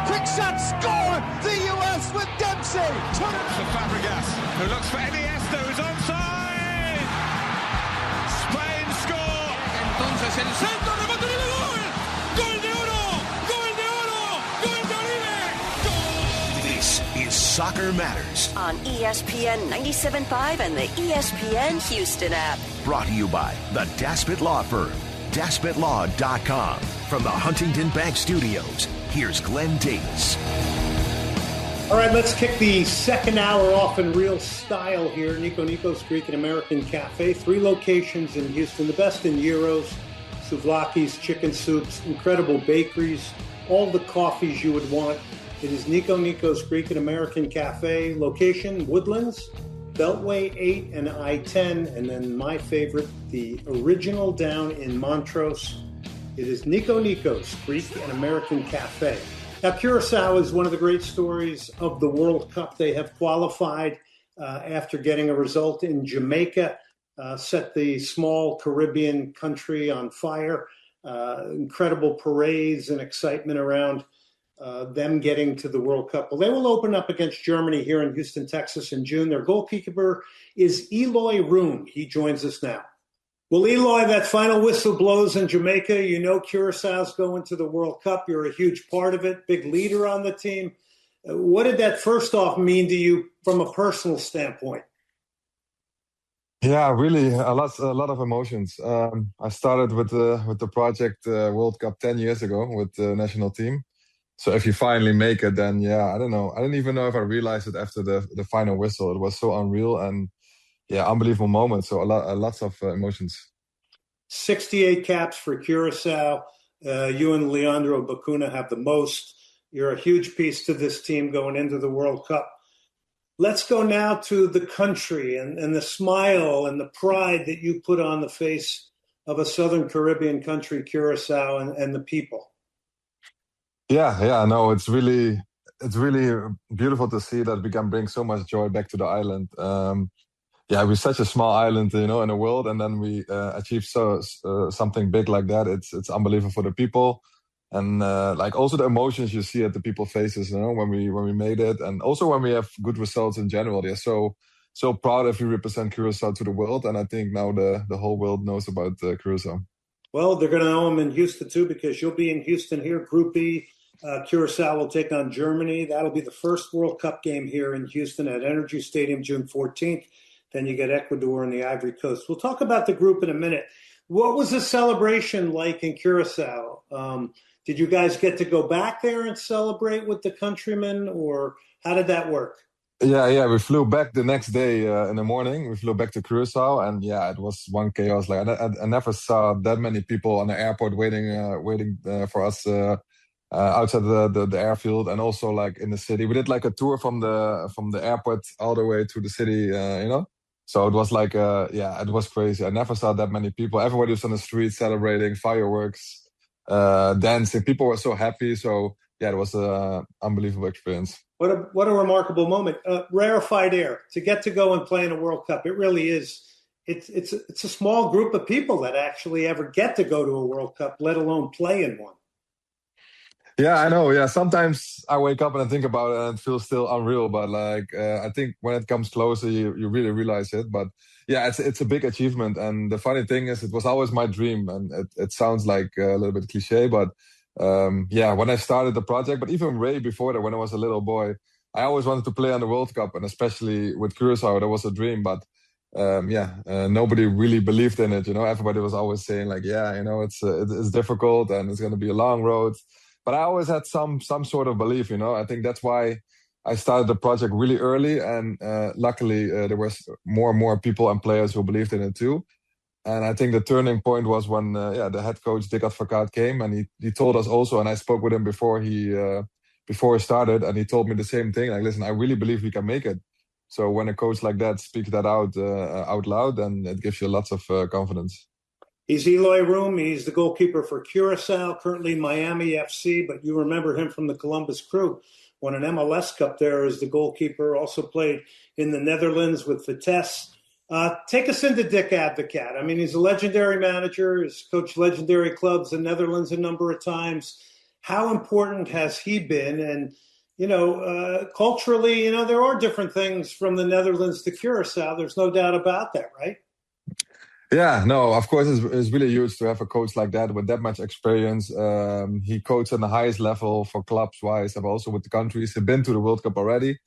Quick shot, score! The U.S. with Dempsey. For Fabregas. who looks for Iniesta, who's onside. Spain score. Entonces el centro, remate de gol. Gol de oro. Gol de oro. Gol de Oribe. Gol. This is Soccer Matters On ESPN 97.5 and the ESPN Houston app. brought to you by the Daspit Law Firm, DaspitLaw.com. From the Huntington Bank Studios, here's Glenn Davis. All right, let's kick the second hour off in real style here. Nico's Greek and American Cafe. 3 locations in Houston, the best in gyros, souvlaki's, chicken soups, incredible bakeries, all the coffees you would want. It is Nico's Greek and American Cafe. Location, Woodlands, Beltway 8 and I-10. And then my favorite, the original down in Montrose. It is Nico's Greek and American Cafe. Now, Curacao is one of the great stories of the World Cup. They have qualified after getting a result in Jamaica, set the small Caribbean country on fire. Incredible parades and excitement around them getting to the World Cup. Well, they will open up against Germany here in Houston, Texas in June. Their goalkeeper is Eloy Room. He joins us now. Well, Eloy, that final whistle blows in Jamaica. You know Curaçao's going to the World Cup. You're a huge part of it, big leader on the team. What did that first off mean to you from a personal standpoint? Yeah, really, a lot of emotions. I started with the project World Cup 10 years ago with the national team. So if you finally make it, then yeah, I don't know. I don't even know if I realized it after the final whistle. It was so unreal and yeah, unbelievable moment. So lots of emotions. 68 caps for Curacao. You and Leandro Bacuna have the most. You're a huge piece to this team going into the World Cup. Let's go now to the country and the smile and the pride that you put on the face of a Southern Caribbean country, Curacao, and the people. Yeah, no, it's really beautiful to see that we can bring so much joy back to the island. Yeah, we're such a small island, in the world, and then we achieve something big like that. It's unbelievable for the people, and like also the emotions you see at the people's faces, when we made it, and also when we have good results in general. They're so proud if we represent Curacao to the world, and I think now the whole world knows about Curacao. Well, they're going to know them in Houston too, because you'll be in Houston here. Group E, Curacao will take on Germany. That'll be the first World Cup game here in Houston at Energy Stadium, June 14th. Then you get Ecuador and the Ivory Coast. We'll talk about the group in a minute. What was the celebration like in Curacao? Did you guys get to go back there and celebrate with the countrymen, or how did that work? Yeah, we flew back the next day in the morning. We flew back to Curacao, and yeah, it was one chaos. Like I never saw that many people on the airport waiting for us outside the airfield, and also like in the city. We did like a tour from the airport all the way to the city, So it was like, it was crazy. I never saw that many people. Everybody was on the street celebrating, fireworks, dancing. People were so happy. So yeah, it was an unbelievable experience. What a remarkable moment. Rarefied air to get to go and play in a World Cup. It really is. It's a small group of people that actually ever get to go to a World Cup, let alone play in one. Yeah, I know. Yeah, sometimes I wake up and I think about it and it feels still unreal. But like, I think when it comes closer, you really realize it. But yeah, it's a big achievement. And the funny thing is, it was always my dream. And it sounds like a little bit cliche, but when I started the project, but even way before that, when I was a little boy, I always wanted to play on the World Cup, and especially with Curacao, that was a dream. But nobody really believed in it. Everybody was always saying like, it's difficult and it's going to be a long road. But I always had some sort of belief. I think that's why I started the project really early, and luckily there was more and more people and players who believed in it too. And I think the turning point was when the head coach Dick Advocaat came, and he told us also, and I spoke with him before he started, and he told me the same thing. Like, listen, I really believe we can make it. So when a coach like that speaks that out loud, then it gives you lots of confidence. He's Eloy Room. He's the goalkeeper for Curacao, currently Miami FC, but you remember him from the Columbus Crew. Won an MLS Cup there as the goalkeeper. Also played in the Netherlands with Vitesse. Take us into Dick Advocaat. I mean, he's a legendary manager. He's coached legendary clubs in the Netherlands a number of times. How important has he been? And culturally, there are different things from the Netherlands to Curacao. There's no doubt about that, right? Yeah, no, of course, it's really huge to have a coach like that with that much experience. He coached on the highest level for clubs-wise, but also with the countries. He's been to the World Cup already.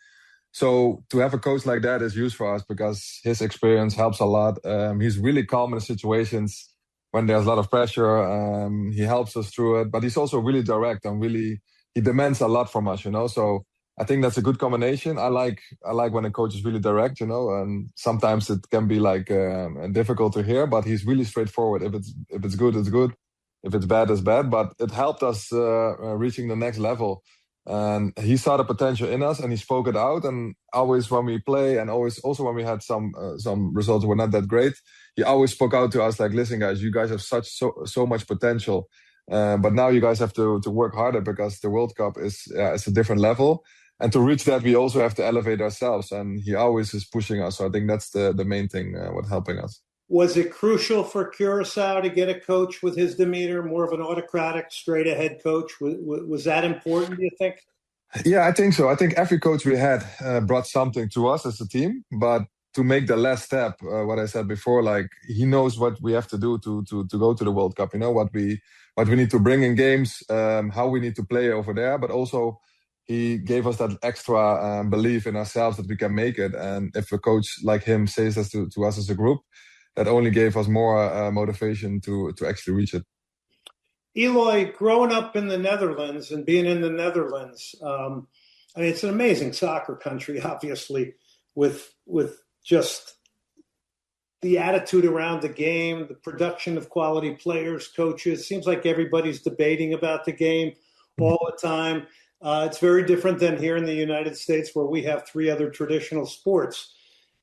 So to have a coach like that is huge for us because his experience helps a lot. He's really calm in the situations when there's a lot of pressure. He helps us through it, but he's also really direct and he demands a lot from us, So I think that's a good combination. I like when a coach is really direct, and sometimes it can be difficult to hear, but he's really straightforward. If it's good, it's good. If it's bad, it's bad. But it helped us reaching the next level. And he saw the potential in us, and he spoke it out. And always when we play, and always also when we had some results were not that great, he always spoke out to us like, "Listen, guys, you guys have so much potential, but now you guys have to work harder because the World Cup is a different level." And to reach that, we also have to elevate ourselves. And he always is pushing us. So I think that's the main thing, what helping us. Was it crucial for Curacao to get a coach with his demeanor, more of an autocratic, straight-ahead coach? Was that important, do you think? Yeah, I think so. I think every coach we had brought something to us as a team. But to make the last step, what I said before, he knows what we have to do to go to the World Cup. What we need to bring in games, how we need to play over there. But also, he gave us that extra belief in ourselves that we can make it. And if a coach like him says this to us as a group, that only gave us more motivation to actually reach it. Eloy, growing up in the Netherlands and being in the Netherlands, it's an amazing soccer country, obviously, with just the attitude around the game, the production of quality players, coaches. Seems like everybody's debating about the game all the time. It's very different than here in the United States where we have 3 other traditional sports.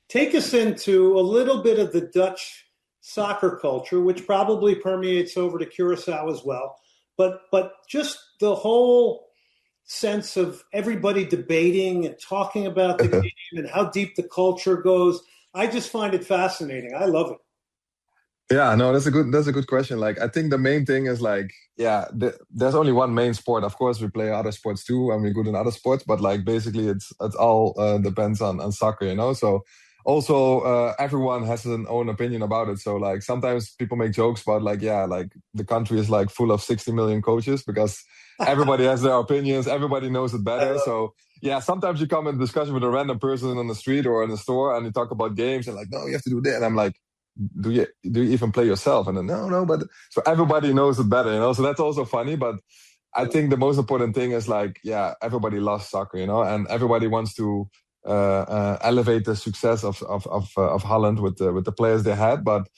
Take us into a little bit of the Dutch soccer culture, which probably permeates over to Curacao as well. But just the whole sense of everybody debating and talking about the game and how deep the culture goes. I just find it fascinating. I love it. Yeah, no, that's a good question. I think the main thing is there's only one main sport. Of course, we play other sports too, and we're good in other sports. But basically, it's all depends on soccer, So also, everyone has an own opinion about it. So sometimes people make jokes about the country is full of 60 million coaches because everybody has their opinions. Everybody knows it better. So yeah, sometimes you come in discussion with a random person on the street or in the store, and you talk about games and no, you have to do that. And I'm like, do you even play yourself? And then no, but so everybody knows it better, So that's also funny. But I think the most important thing is everybody loves soccer, and everybody wants to elevate the success of Holland with the players they had. But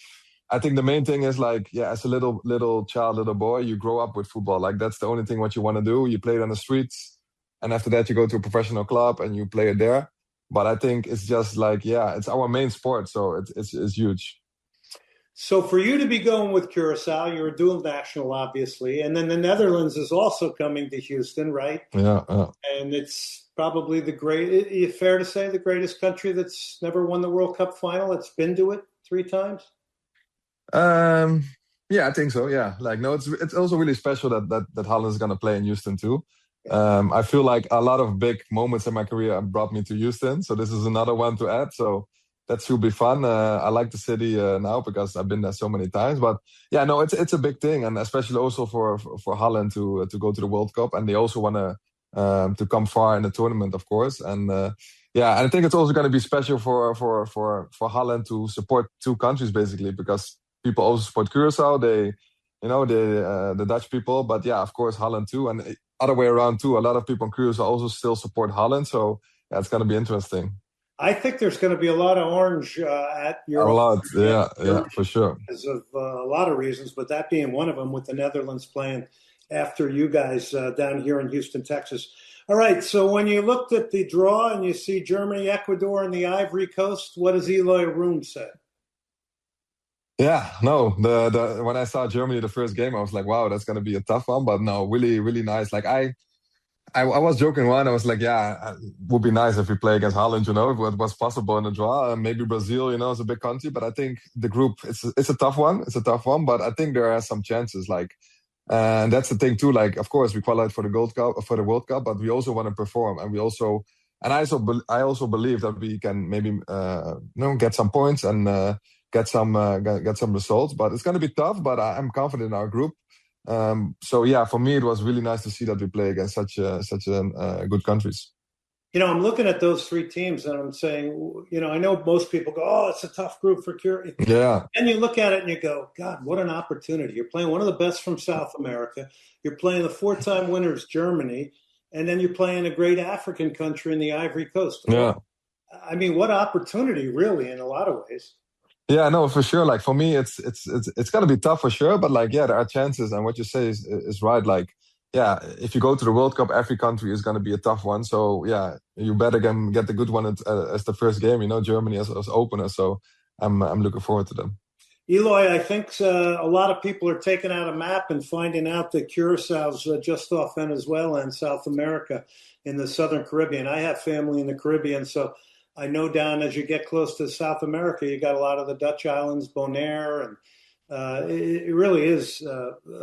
I think the main thing is as a little child, little boy, you grow up with football. That's the only thing what you want to do. You play it on the streets, and after that you go to a professional club and you play it there. But I think it's just it's our main sport, so it's huge. So for you to be going with Curacao, you're a dual national, obviously, and then the Netherlands is also coming to Houston, right? Yeah. And it's probably fair to say, the greatest country that's never won the World Cup final. It's been to it 3 times. Yeah, I think so. Yeah, it's also really special that Holland is going to play in Houston too. I feel like a lot of big moments in my career brought me to Houston, so this is another one to add. So that should be fun. I like the city now because I've been there so many times. But yeah, no, it's a big thing, and especially also for Holland to go to the World Cup, and they also want to come far in the tournament, of course. And and I think it's also going to be special for Holland to support 2 countries basically, because people also support Curacao. They, the Dutch people, but yeah, of course Holland too, and other way around too. A lot of people in Curacao also still support Holland, so yeah, it's going to be interesting. I think there's going to be a lot of orange at your. A lot, yeah, for sure. Because of a lot of reasons, but that being one of them, with the Netherlands playing after you guys down here in Houston, Texas. All right, so when you looked at the draw and you see Germany, Ecuador, and the Ivory Coast, what does Eloy Room say? Yeah, no, the when I saw Germany the first game, I was like, wow, that's going to be a tough one. But no, really, really nice. I was joking one. I was like, yeah, it would be nice if we play against Holland, if it was possible in the draw. Maybe Brazil, is a big country. But I think the group, it's a tough one. It's a tough one. But I think there are some chances. And that's the thing too. Like, of course, we qualified for the World Cup, but we also want to perform, and I also believe that we can maybe get some points and get some results. But it's going to be tough. But I'm confident in our group. So yeah, for me, it was really nice to see that we play against such good countries. I'm looking at those three teams and I'm saying, I know most people go, oh, it's a tough group for Curacao. Yeah. And you look at it and you go, God, what an opportunity. You're playing one of the best from South America. You're playing the 4-time winners, Germany. And then you're playing a great African country in the Ivory Coast. Yeah. I mean, what opportunity, really, in a lot of ways. Yeah, no, for sure. Like, for me, it's going to be tough for sure. But, like, yeah, there are chances. And what you say is right. Like, yeah, if you go to the World Cup, every country is going to be a tough one. So, yeah, you better get the good one as the first game, Germany as opener. So I'm looking forward to them. Eloy, I think a lot of people are taking out a map and finding out that Curaçao's just off Venezuela and South America in the Southern Caribbean. I have family in the Caribbean, so I know down as you get close to South America, you got a lot of the Dutch islands, Bonaire, and it really is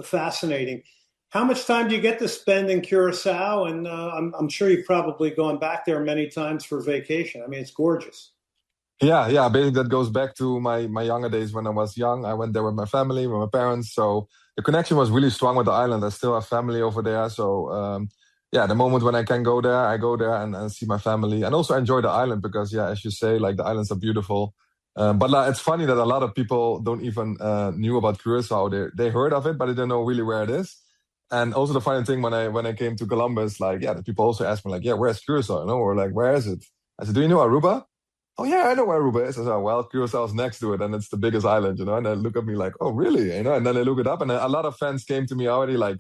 fascinating. How much time do you get to spend in Curacao? And I'm sure you've probably gone back there many times for vacation. I mean, it's gorgeous. Yeah. Basically, that goes back to my younger days when I was young. I went there with my family, with my parents. So the connection was really strong with the island. I still have family over there. So, the moment when I can go there, I go there and see my family. And also enjoy the island because, as you say, like, the islands are beautiful. But it's funny that a lot of people don't even knew about Curacao. They heard of it, but they don't know really where it is. And also the funny thing, when I came to Columbus, like, the people also asked me, like, where's Curacao? Or like, where is it? I said, do you know Aruba? Oh, yeah, I know where Aruba is. I said, well, Curaçao's next to it, and it's the biggest island, And they look at me like, oh, really? And then they look it up, and a lot of fans came to me already like,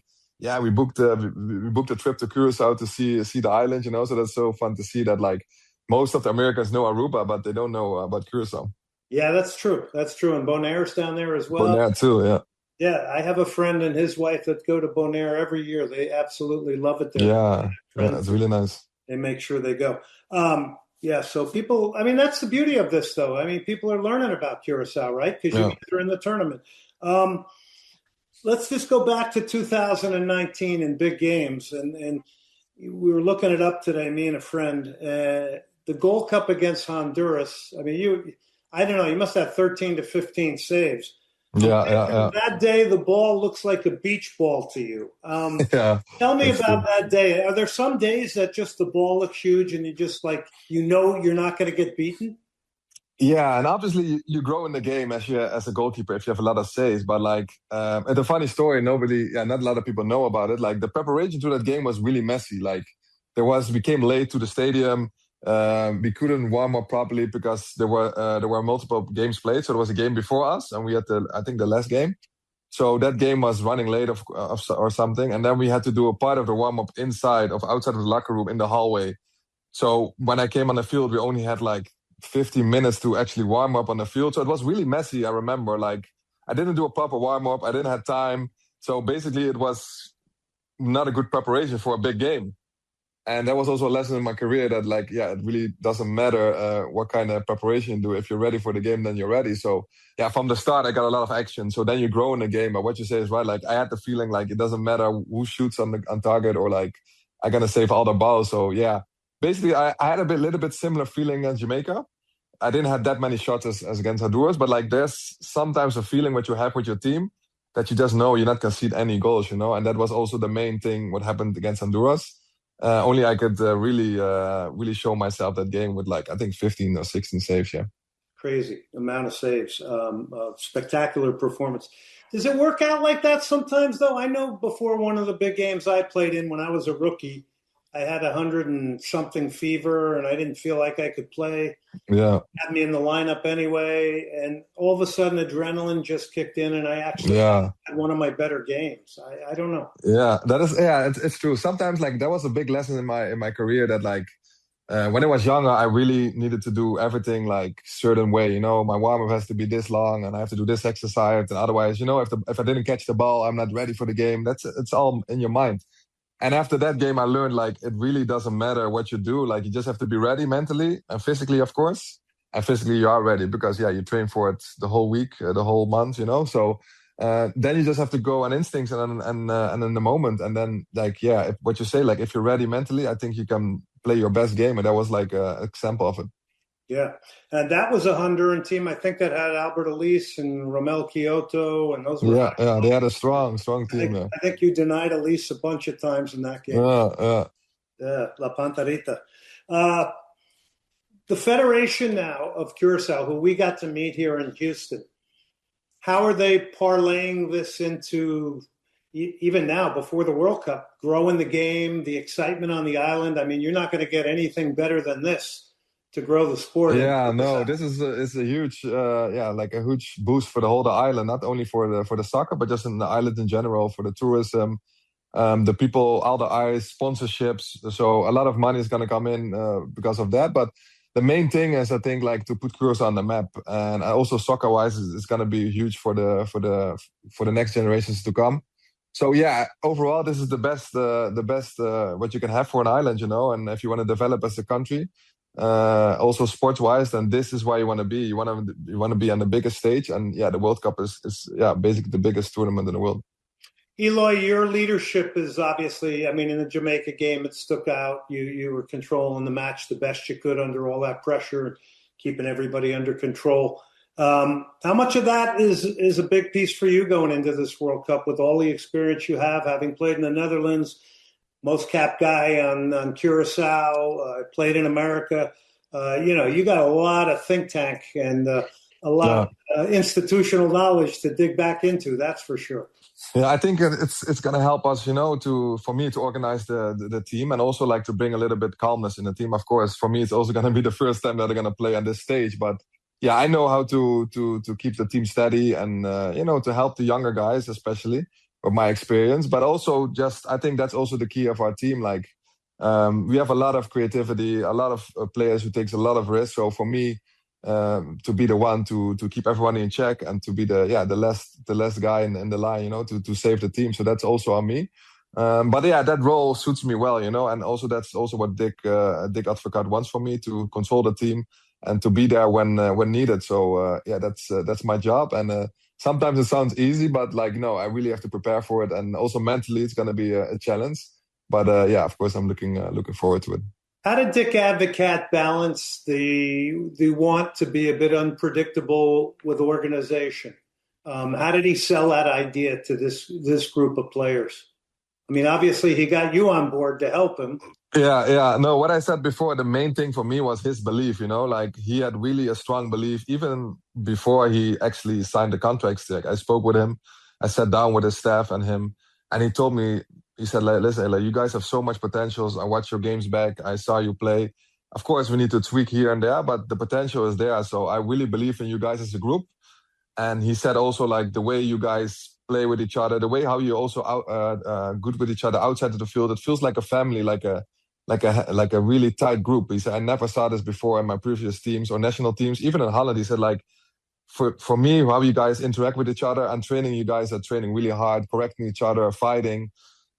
we booked a trip to Curacao to see the island, So that's so fun to see that, like, most of the Americans know Aruba, but they don't know about Curacao. Yeah, that's true. And Bonaire's down there as well. Bonaire too, yeah. Yeah, I have a friend and his wife that go to Bonaire every year. They absolutely love it there. Yeah, it's really nice. They make sure they go. So people, I mean, that's the beauty of this, though. I mean, people are learning about Curacao, right? Because you guys are in the tournament. Let's just go back to 2019 in big games. And we were looking it up today, me and a friend. The Gold Cup against Honduras, I mean, I don't know, you must have 13 to 15 saves. Yeah. That day, the ball looks like a beach ball to you. Tell me about that day. Are there some days that just the ball looks huge and you just you're not going to get beaten? Yeah, and obviously you grow in the game as a goalkeeper if you have a lot of saves. But it's a funny story. Not a lot of people know about it. Like, the preparation to that game was really messy. Like, we came late to the stadium. We couldn't warm up properly because there were multiple games played. So there was a game before us, and we had the last game. So that game was running late or something, and then we had to do a part of the warm up outside of the locker room in the hallway. So when I came on the field, we only had 15 minutes to actually warm up on the field. So it was really messy. I remember, I didn't do a proper warm up. I didn't have time. So basically, it was not a good preparation for a big game. And that was also a lesson in my career that, it really doesn't matter what kind of preparation you do. If you're ready for the game, then you're ready. So, from the start, I got a lot of action. So then you grow in the game. But what you say is right. I had the feeling it doesn't matter who shoots on target or I'm going to save all the balls. So, basically, I had a little bit similar feeling as Jamaica. I didn't have that many shots as against Honduras. But, there's sometimes a feeling what you have with your team that you just know you're not going to concede any goals, And that was also the main thing what happened against Honduras. Only I could really show myself that game with I think 15 or 16 saves. Yeah, crazy amount of saves, spectacular performance. Does it work out like that sometimes, though? I know before one of the big games I played in when I was a rookie, I had 100-something fever and I didn't feel like I could play. Yeah, had me in the lineup anyway, and all of a sudden adrenaline just kicked in, and I actually had one of my better games. I don't know. Yeah, that is. Yeah, it's true. Sometimes that was a big lesson in my career that when I was younger, I really needed to do everything certain way. My warm up has to be this long, and I have to do this exercise, and otherwise, if I didn't catch the ball, I'm not ready for the game. It's all in your mind. And after that game, I learned it really doesn't matter what you do. You just have to be ready mentally and physically, of course. And physically, you are ready because you train for it the whole week, the whole month. So then you just have to go on instincts and in the moment. And then, like, what you say, like, if you're ready mentally, I think you can play your best game. And that was like an example of it. Yeah. And that was a Honduran team, I think, that had Albert Elise and Romel Kyoto. And those were. Yeah. They had a strong team. I think you denied Elise a bunch of times in that game. Yeah, La Pantarita. The Federation now of Curacao, who we got to meet here in Houston, how are they parlaying this into, even now, before the World Cup, growing the game, the excitement on the island? I mean, you're not going to get anything better than this to grow the sport. Yeah, no, this is a huge, like a huge boost for the whole island, not only for the soccer, but just in the island in general, for the tourism, the people, all the eyes, sponsorships. So a lot of money is going to come in because of that. But the main thing is, I think, like, to put Curacao on the map, and also soccer-wise, is going to be huge for the next generations to come. So yeah, overall, this is the best what you can have for an island, you know. And if you want to develop as a country, also sports-wise, then this is where you want to be. You want to be on the biggest stage, and the World Cup is basically the biggest tournament in the world. Eloy, your leadership is obviously, I mean, in the Jamaica game, it stuck out. You were controlling the match the best you could under all that pressure, keeping everybody under control. How much of that is a big piece for you going into this World Cup with all the experience you have, having played in the Netherlands, most capped guy on Curacao, played in America? You got a lot of think tank and a lot of institutional knowledge to dig back into, that's for sure. Yeah, I think it's going to help us, for me to organize the team, and also like to bring a little bit calmness in the team. Of course, for me, it's also going to be the first time that they're going to play on this stage. But yeah, I know how to keep the team steady and, to help the younger guys, especially with my experience. But also I think that's also the key of our team. Like, we have a lot of creativity, a lot of players who takes a lot of risk. So for me, to be the one to keep everyone in check and to be the last guy in the line, to save the team. So that's also on me. But yeah, that role suits me well, and also that's also what Dick Advocaat wants from me, to control the team and to be there when needed. So that's my job. And sometimes it sounds easy, but no, I really have to prepare for it. And also mentally, it's going to be a challenge. But of course, I'm looking forward to it. How did Dick Advocaat balance the want to be a bit unpredictable with organization? How did he sell that idea to this group of players? I mean, obviously, he got you on board to help him. Yeah. No, what I said before, the main thing for me was his belief, like he had really a strong belief, even before he actually signed the contract. I spoke with him, I sat down with his staff and him, and he told me, he said, listen, you guys have so much potential. I watched your games back. I saw you play. Of course, we need to tweak here and there, but the potential is there. So I really believe in you guys as a group. And he said also, the way you guys play with each other, the way how you also good with each other outside of the field, it feels like a family, like a really tight group. He said, I never saw this before in my previous teams or national teams. Even in Holland, he said, for me, how you guys interact with each other and training, you guys are training really hard, correcting each other, fighting.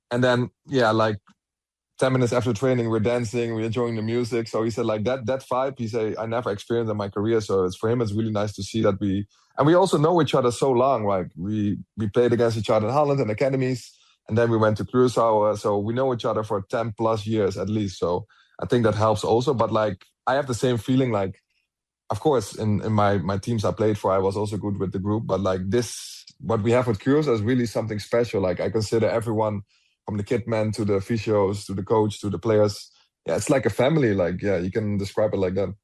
And then, 10 minutes after training, we're dancing, we're enjoying the music. So he said, that vibe, he said, I never experienced in my career. So for him, it's really nice to see that we also know each other so long. Like we played against each other in Holland and academies, and then we went to Curacao. So we know each other for 10 plus years at least. So I think that helps also. But I have the same feeling, of course, in my teams I played for, I was also good with the group. But what we have with Curacao is really something special. I consider everyone, from the kit man to the physios, to the coach, to the players. Yeah, it's like a family. You can describe it like that.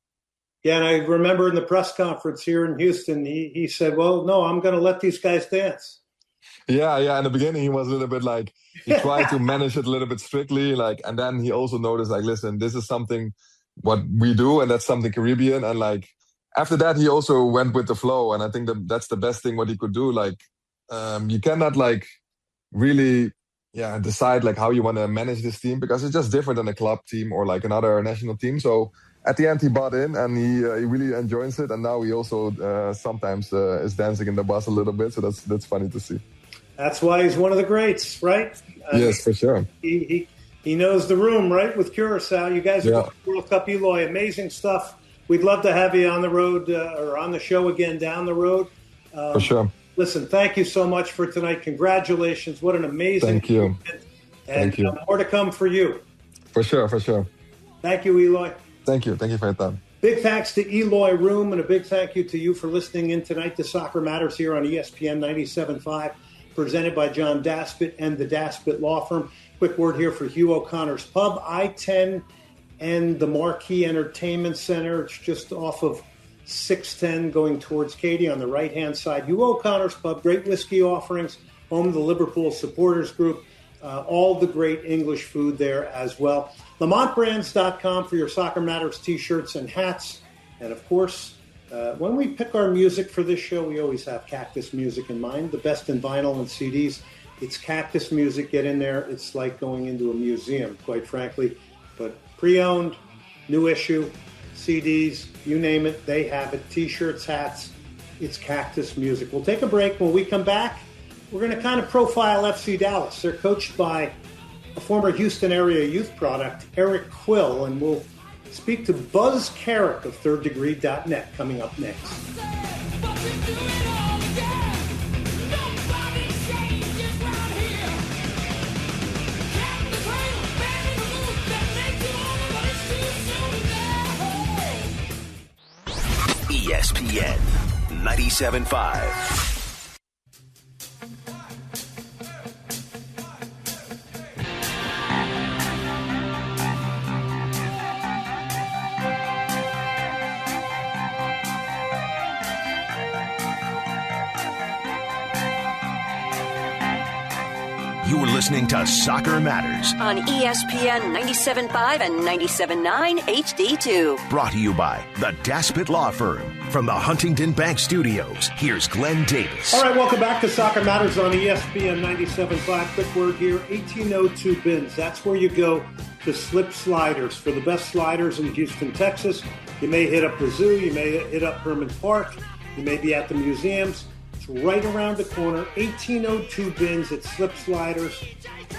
Yeah, and I remember in the press conference here in Houston, he said, well, no, I'm going to let these guys dance. Yeah. In the beginning, he was a little bit he tried to manage it a little bit strictly. And then he also noticed, listen, this is something what we do, and that's something Caribbean. And after that, he also went with the flow. And I think that's the best thing what he could do. You cannot really decide how you want to manage this team, because it's just different than a club team or another national team. So at the end, he bought in and he really enjoys it. And now he also sometimes is dancing in the bus a little bit. So that's funny to see. That's why he's one of the greats, right? Yes, for sure. He knows the room, right, with Curacao. You guys are going to World Cup, Eloy. Amazing stuff. We'd love to have you on the road or on the show again down the road. For sure. Listen, thank you so much for tonight. Congratulations. What an amazing Thank you. weekend. And Thank you. More to come for you. For sure. Thank you, Eloy. Thank you for your time. Big thanks to Eloy Room, and a big thank you to you for listening in tonight to Soccer Matters here on ESPN 97.5, presented by John Daspit and the Daspit Law Firm. Quick word here for Hugh O'Connor's Pub, I-10 and the Marquee Entertainment Center. It's just off of 610 going towards Katy on the right-hand side. Hugh O'Connor's Pub, great whiskey offerings, home of the Liverpool Supporters Group, all the great English food there as well. LamontBrands.com for your Soccer Matters t-shirts and hats. And, of course, when we pick our music for this show, we always have Cactus music in mind, the best in vinyl and CDs. It's Cactus music. Get in there. It's like going into a museum, quite frankly. But pre-owned, new issue, CDs, you name it, they have it. T-shirts, hats, it's Cactus music. We'll take a break. When we come back, we're going to kind of profile FC Dallas. They're coached by a former Houston area youth product, Eric Quill, and we'll speak to Buzz Carrick of thirddegree.net coming up next. ESPN 97.5. You're listening to Soccer Matters on ESPN 97.5 and 97.9 HD2. Brought to you by the Daspit Law Firm. From the Huntington Bank Studios, here's Glenn Davis. All right, welcome back to Soccer Matters on ESPN 97.5. Quick word here, 1802 Bins. That's where you go to slip sliders for the best sliders in Houston, Texas. You may hit up the zoo. You may hit up Herman Park. You may be at the museums. It's right around the corner, 1802 Bins. It's slip sliders,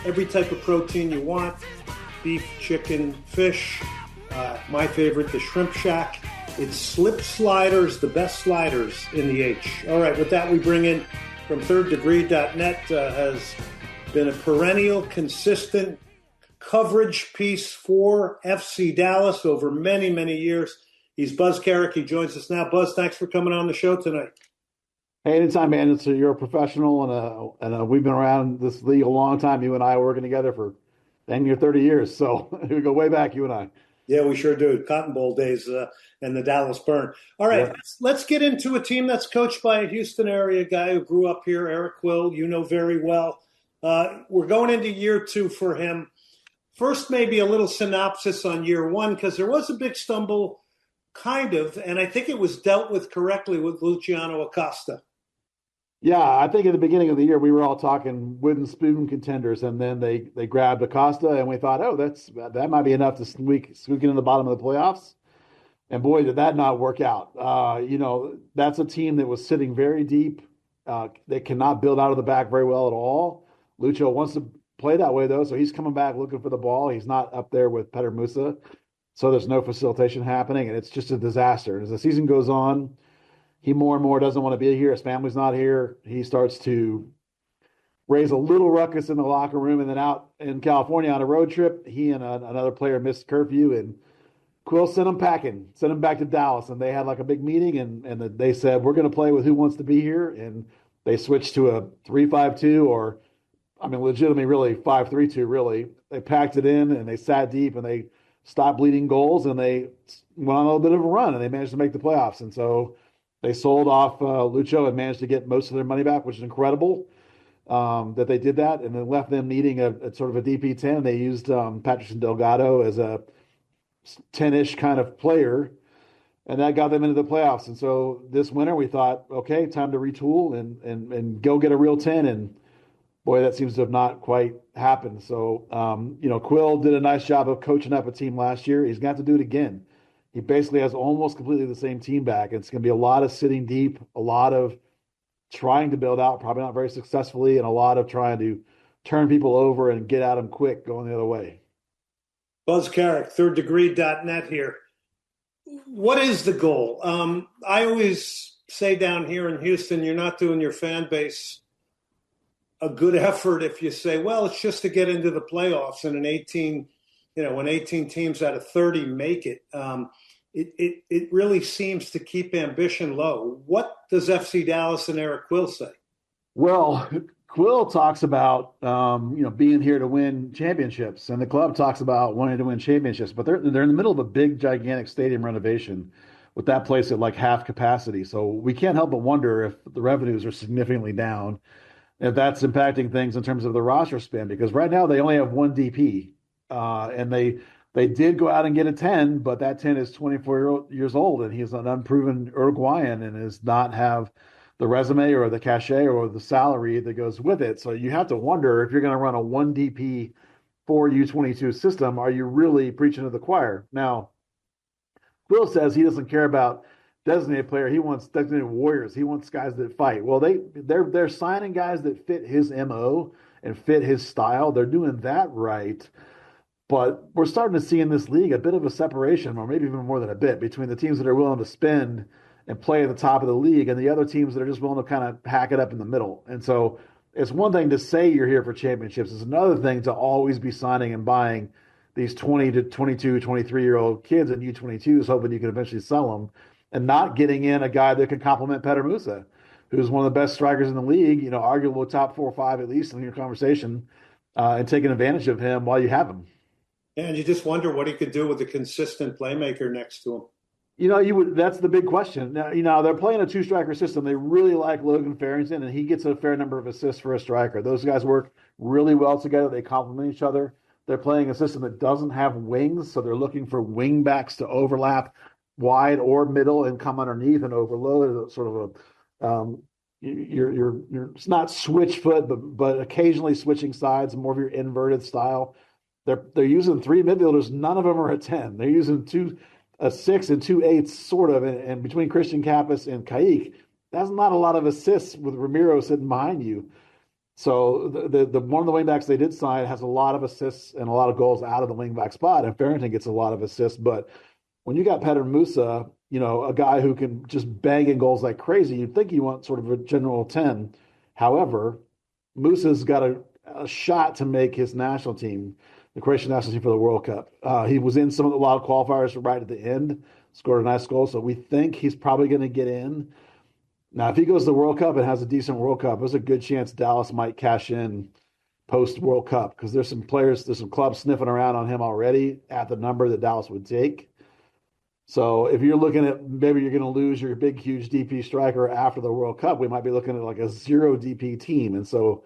every type of protein you want, beef, chicken, fish. My favorite, the Shrimp Shack. It's slip sliders, the best sliders in the H. All right, with that, we bring in from thirddegree.net, has been a perennial, consistent coverage piece for FC Dallas over many, many years. He's Buzz Carrick. He joins us now. Buzz, thanks for coming on the show tonight. Hey, anytime, man. You're a professional, and we've been around this league a long time. You and I are working together for dang near 30 years, so we go way back, you and I. Yeah, we sure do. Cotton Bowl days and the Dallas Burn. All right, yeah. Let's get into a team that's coached by a Houston area guy who grew up here, Eric Quill, you know very well. We're going into year two for him. First, maybe a little synopsis on year one, because there was a big stumble, kind of, and I think it was dealt with correctly with Luciano Acosta. Yeah, I think at the beginning of the year, we were all talking wooden spoon contenders, and then they grabbed Acosta, and we thought, oh, that might be enough to squeak into the bottom of the playoffs. And boy, did that not work out. That's a team that was sitting very deep. They cannot build out of the back very well at all. Lucho wants to play that way, though, so he's coming back looking for the ball. He's not up there with Peter Musa, so there's no facilitation happening, and it's just a disaster. As the season goes on, he more and more doesn't want to be here. His family's not here. He starts to raise a little ruckus in the locker room, and then out in California on a road trip, he and another player missed curfew, and Quill sent him packing, sent him back to Dallas, and they had like a big meeting, and they said, we're going to play with who wants to be here, and they switched to a 3-5-2 or, legitimately really 5-3-2 really. They packed it in, and they sat deep, and they stopped bleeding goals, and they went on a little bit of a run, and they managed to make the playoffs, and so they sold off Lucho and managed to get most of their money back, which is incredible that they did that, and then left them needing a sort of a DP10. They used Patrick Delgado as a 10-ish kind of player, and that got them into the playoffs. And so this winter we thought, okay, time to retool and go get a real 10. And boy, that seems to have not quite happened. So, Quill did a nice job of coaching up a team last year. He's going to have to do it again. He basically has almost completely the same team back. It's going to be a lot of sitting deep, a lot of trying to build out, probably not very successfully, and a lot of trying to turn people over and get at them quick going the other way. Buzz Carrick, thirddegree.net here. What is the goal? I always say down here in Houston, you're not doing your fan base a good effort if you say, well, it's just to get into the playoffs, and when 18 teams out of 30 make it. It really seems to keep ambition low. What does FC Dallas and Eric Quill say? Well, Quill talks about being here to win championships, and the club talks about wanting to win championships. But they're in the middle of a big, gigantic stadium renovation with that place at like half capacity. So we can't help but wonder if the revenues are significantly down, if that's impacting things in terms of the roster spend. Because right now they only have one DP, and they did go out and get a 10, but that 10 is 24 years old, and he's an unproven Uruguayan and does not have the resume or the cachet or the salary that goes with it. So you have to wonder, if you're going to run a 1 DP 4 U22 system, are you really preaching to the choir? Now, Bill says he doesn't care about designated player. He wants designated warriors. He wants guys that fight. Well, they're signing guys that fit his MO and fit his style. They're doing that right. But we're starting to see in this league a bit of a separation, or maybe even more than a bit, between the teams that are willing to spend and play at the top of the league and the other teams that are just willing to kind of hack it up in the middle. And so it's one thing to say you're here for championships. It's another thing to always be signing and buying these 20 to 22, 23-year-old kids in U22s, hoping you can eventually sell them, and not getting in a guy that can complement Petter Musa, who's one of the best strikers in the league, arguable top 4 or 5 at least in your conversation, and taking advantage of him while you have him. And you just wonder what he could do with a consistent playmaker next to him. That's the big question. Now, they're playing a 2-striker system. They really like Logan Farrington, and he gets a fair number of assists for a striker. Those guys work really well together. They complement each other. They're playing a system that doesn't have wings, so they're looking for wing backs to overlap wide or middle and come underneath and overload. Sort of it's not switch foot, but occasionally switching sides, more of your inverted style. They're using 3 midfielders. None of them are a 10. They're using a 6 and 2 8s sort of, and between Christian Kappas and Carrick, that's not a lot of assists with Ramiro sitting behind you. So the one of the wingbacks they did sign has a lot of assists and a lot of goals out of the wingback spot, and Farrington gets a lot of assists. But when you got Petter Musa, a guy who can just bang in goals like crazy, you'd think you want sort of a general 10. However, Musa's got a shot to make his national team, the Croatian national team, for the World Cup. He was in some of the wild qualifiers right at the end, scored a nice goal, so we think he's probably going to get in. Now, if he goes to the World Cup and has a decent World Cup, there's a good chance Dallas might cash in post-World Cup, because there's some clubs sniffing around on him already at the number that Dallas would take. So if you're looking at maybe you're going to lose your big, huge DP striker after the World Cup, we might be looking at like a 0 DP team. And so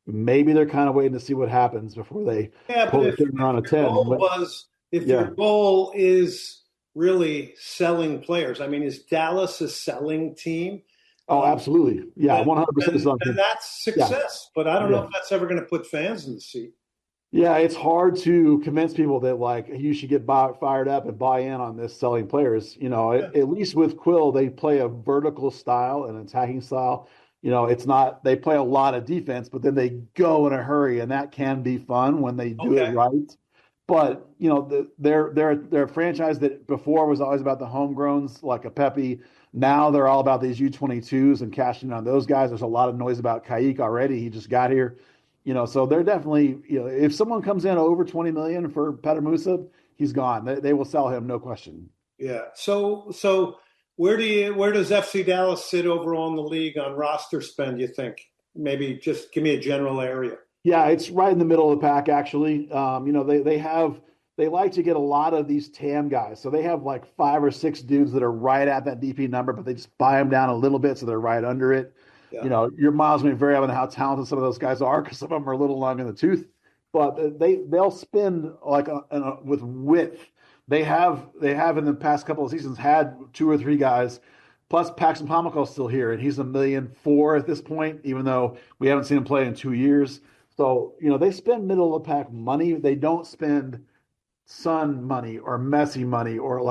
maybe they're kind of waiting to see what happens before they pull the trigger on a 10. Your goal is really selling players, I mean, is Dallas a selling team? Oh, absolutely. Yeah, 100%. And that's success. But I don't know if that's ever going to put fans in the seat. Yeah, it's hard to convince people that, you should get fired up and buy in on this selling players. At least with Quill, they play a vertical style, an attacking style. It's not – they play a lot of defense, but then they go in a hurry, and that can be fun when they do it right. But, they're a franchise that before was always about the homegrowns, like a Pepe. Now they're all about these U22s and cashing in on those guys. There's a lot of noise about Carrick already. He just got here. So they're definitely, if someone comes in over $20 million for Petter Musa, he's gone. They will sell him, no question. Yeah. So where does FC Dallas sit overall in the league on roster spend, you think? Maybe just give me a general area. Yeah, it's right in the middle of the pack, actually. They like to get a lot of these TAM guys. So they have 5 or 6 dudes that are right at that DP number, but they just buy them down a little bit so they're right under it. Yeah. Your miles may vary on how talented some of those guys are, because some of them are a little long in the tooth. But they'll spend with width. They have in the past couple of seasons had 2 or 3 guys. Plus Paxton Pomacle's still here, and he's $1.4 million at this point, even though we haven't seen him play in 2 years. So they spend middle of the pack money. They don't spend Son money or Messi money or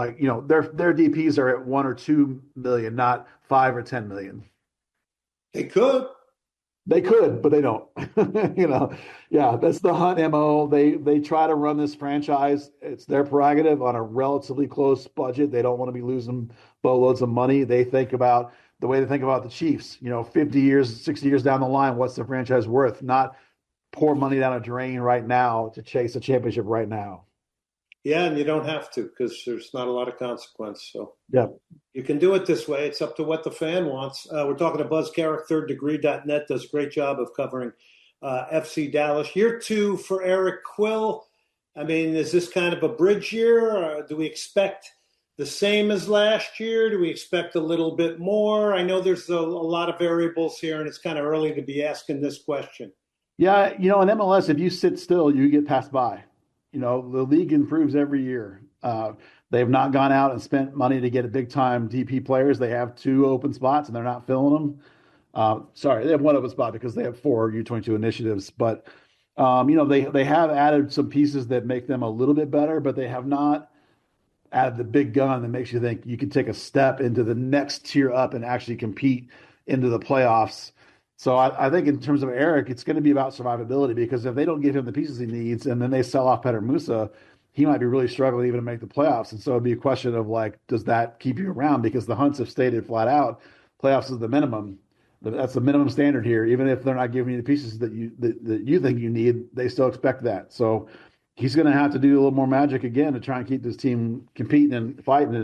their DPs are at $1 or $2 million, not $5 or $10 million. They could. They could, but they don't. Yeah, that's the Hunt MO. They try to run this franchise. It's their prerogative on a relatively close budget. They don't want to be losing boatloads of money. They think about the way they think about the Chiefs. 50 years, 60 years down the line, what's the franchise worth? Not pour money down a drain right now to chase a championship right now. Yeah, and you don't have to because there's not a lot of consequence. So yeah, you can do it this way. It's up to what the fan wants. We're talking to Buzz Carrick, thirddegree.net, does a great job of covering FC Dallas. Year 2 for Eric Quill. I mean, is this kind of a bridge year? Do we expect the same as last year? Do we expect a little bit more? I know there's a lot of variables here, and it's kind of early to be asking this question. Yeah, in MLS, if you sit still, you get passed by. The league improves every year. They have not gone out and spent money to get a big-time DP players. They have 2 open spots, and they're not filling them. Sorry, they have 1 open spot because they have 4 U22 initiatives. But, they have added some pieces that make them a little bit better, but they have not added the big gun that makes you think you can take a step into the next tier up and actually compete into the playoffs. So I think in terms of Eric, it's going to be about survivability because if they don't give him the pieces he needs and then they sell off Petter Musa, he might be really struggling even to make the playoffs. And so it'd be a question of does that keep you around? Because the Hunts have stated flat out, playoffs is the minimum. That's the minimum standard here. Even if they're not giving you the pieces that you think you need, they still expect that. So he's going to have to do a little more magic again to try and keep this team competing and fighting.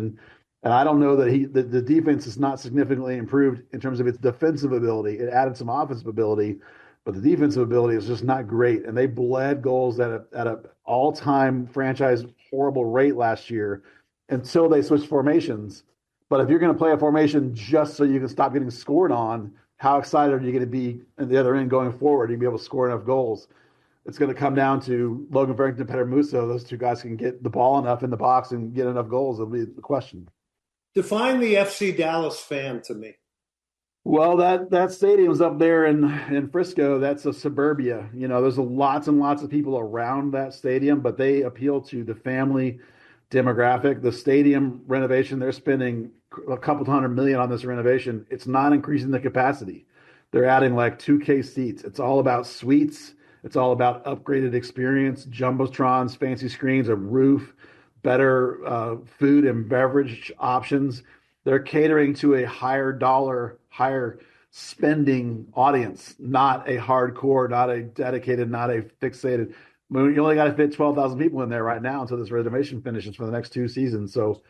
And I don't know that the defense is not significantly improved in terms of its defensive ability. It added some offensive ability, but the defensive ability is just not great. And they bled goals at a all-time franchise horrible rate last year until they switched formations. But if you're going to play a formation just so you can stop getting scored on, how excited are you going to be at the other end going forward? You'll be able to score enough goals. It's going to come down to Logan Farrington and Petter Musa. Those 2 guys can get the ball enough in the box and get enough goals. It'll be the question. Define the FC Dallas fan to me. Well, that stadium's up there in Frisco. That's a suburbia. There's lots and lots of people around that stadium, but they appeal to the family demographic. The stadium renovation, they're spending a couple $100 million on this renovation. It's not increasing the capacity. They're adding 2K seats. It's all about suites. It's all about upgraded experience, jumbotrons, fancy screens, a roof, better food and beverage options. They're catering to a higher dollar, higher spending audience, not a hardcore, not a dedicated, not a fixated. You only got to fit 12,000 people in there right now until this renovation finishes for the next 2 seasons. So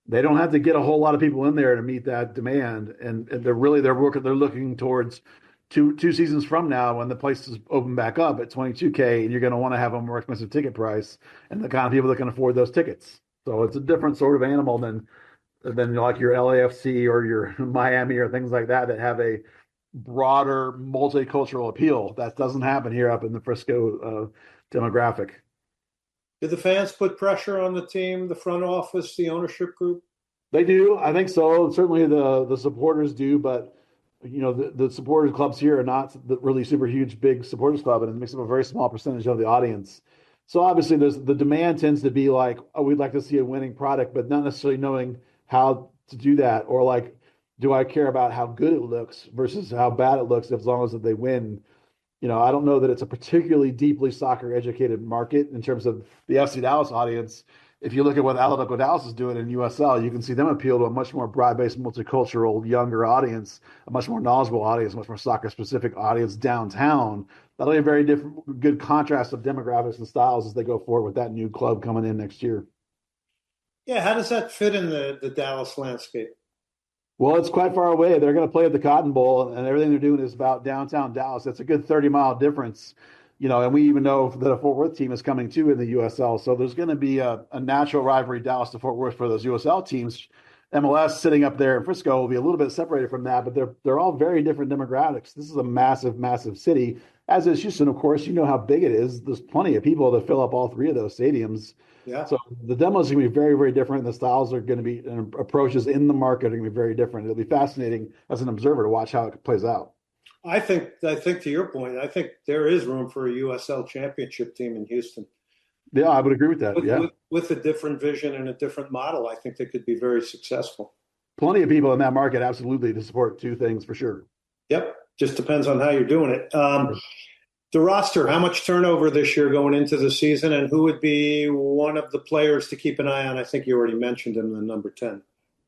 they don't have to get a whole lot of people in there to meet that demand. And they're looking towards two seasons from now when the place is open back up at $22K, and you're going to want to have a more expensive ticket price and the kind of people that can afford those tickets. So it's a different sort of animal than like your LAFC or your Miami or things like that have a broader multicultural appeal. That doesn't happen here up in the Frisco demographic. Do the fans put pressure on the team, the front office, the ownership group? They do. I think so. Certainly the supporters do, but the supporters clubs here are not the really super huge, big supporters club, and it makes up a very small percentage of the audience. So obviously the demand tends to be we'd like to see a winning product, but not necessarily knowing how to do that, or do I care about how good it looks versus how bad it looks as long as they win. I don't know that it's a particularly deeply soccer educated market in terms of the FC Dallas audience. If you look at what Alabama Dallas is doing in USL, you can see them appeal to a much more broad-based, multicultural, younger audience, a much more knowledgeable audience, a much more soccer-specific audience downtown. That'll be a very good contrast of demographics and styles as they go forward with that new club coming in next year. Yeah, how does that fit in the Dallas landscape? Well, it's quite far away. They're going to play at the Cotton Bowl, and everything they're doing is about downtown Dallas. That's a good 30-mile difference. And we even know that a Fort Worth team is coming too in the USL. So there's going to be a natural rivalry, Dallas to Fort Worth, for those USL teams. MLS sitting up there in Frisco will be a little bit separated from that, but they're all very different demographics. This is a massive, massive city, as is Houston, of course. You know how big it is. There's plenty of people to fill up all 3 of those stadiums. Yeah. So the demos are going to be very, very different. The styles are going to be, and approaches in the market are going to be very different. It'll be fascinating as an observer to watch how it plays out. I think to your point, I think there is room for a USL championship team in Houston. Yeah, I would agree with that. With a different vision and a different model, I think they could be very successful. Plenty of people in that market, absolutely, to support 2 things for sure. Yep. Just depends on how you're doing it. The roster, how much turnover this year going into the season, and who would be one of the players to keep an eye on? I think you already mentioned him, the number 10.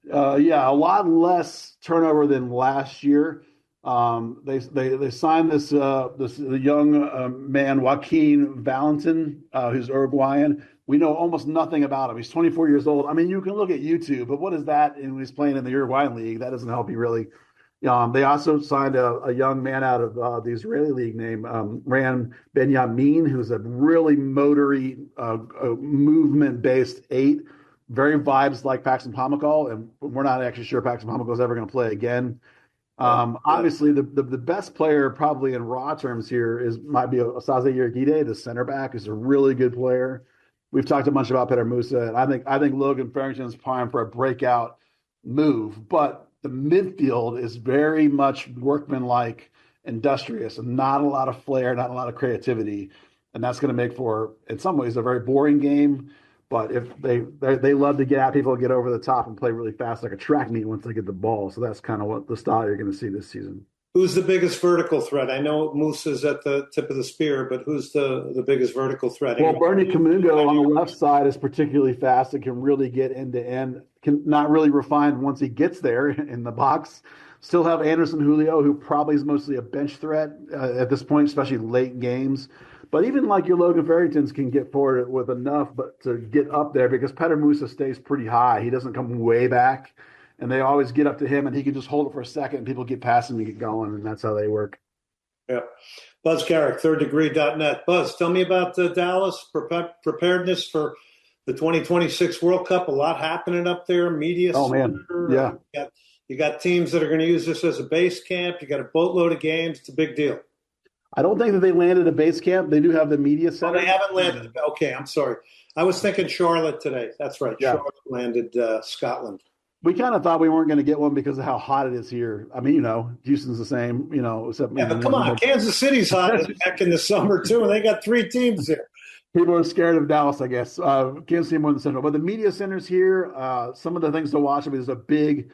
Yeah, a lot less turnover than last year. They signed this young man, Joaquin Valentin, who's Uruguayan. We know almost nothing about him. He's 24 years old. I mean, you can look at YouTube, but what is that? And when he's playing in the Uruguayan league, that doesn't help you really. They also signed a young man out of the Israeli league named Ran Benjamin, who's a really motory, movement-based 8. Very vibes like Paxton Pomykal, and we're not actually sure Paxton Pomykal is ever going to play again. Obviously, the best player probably in raw terms here might be Osaze Yergide, the center back, who's a really good player. We've talked a bunch about Peter Musa, and I think Logan Farrington's prime for a breakout move. But the midfield is very much workmanlike, industrious, and not a lot of flair, not a lot of creativity, and that's going to make for, in some ways, a very boring game. But if they love to get at people, get over the top, and play really fast like a track meet once they get the ball. So that's kind of what the style you're going to see this season. Who's the biggest vertical threat? I know Musa's at the tip of the spear, but who's the biggest vertical threat? Well, Bernie Kamungo on the left side is particularly fast and can really get end to end. Can not really refine once he gets there in the box. Still have Anderson Julio, who probably is mostly a bench threat at this point, especially late games. But even like your Logan Farringtons can get forward with enough, but to get up there because Peter Musa stays pretty high. He doesn't come way back, and they always get up to him, and he can just hold it for a second, and people get past him and get going, and that's how they work. Yeah. Buzz Carrick, thirddegree.net. Buzz, tell me about the Dallas preparedness for the 2026 World Cup. A lot happening up there. Media. Oh, man. Yeah. You got teams that are going to use this as a base camp. You got a boatload of games. It's a big deal. I don't think that they landed a base camp. They do have the media center. Oh, they haven't landed. Okay, I'm sorry. I was thinking Charlotte today. That's right. Yeah. Charlotte landed Scotland. We kind of thought we weren't going to get one because of how hot it is here. I mean, Houston's the same, except. Yeah, but come on. Kansas City's hot as heck in the summer, too, and they got 3 teams there. People are scared of Dallas, I guess. Kansas City more than Central. But the media center's here. Some of the things to watch, there's a big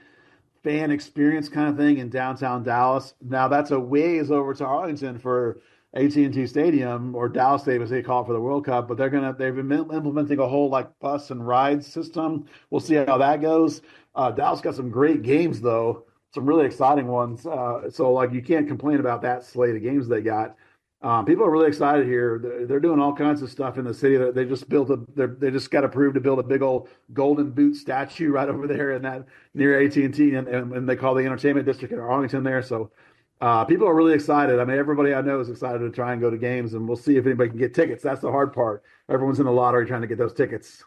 fan experience kind of thing in downtown Dallas. Now that's a ways over to Arlington for AT&T Stadium, or Dallas Stadium as they call it for the World Cup, but they've been implementing a whole bus and ride system. We'll see how that goes. Dallas got some great games though, some really exciting ones. So you can't complain about that slate of games they got. People are really excited here. They're doing all kinds of stuff in the city. They just they just got approved to build a big old golden boot statue right over there in that near AT&T, and they call the entertainment district in Arlington there. So people are really excited. I mean, everybody I know is excited to try and go to games, and we'll see if anybody can get tickets. That's the hard part. Everyone's in the lottery trying to get those tickets.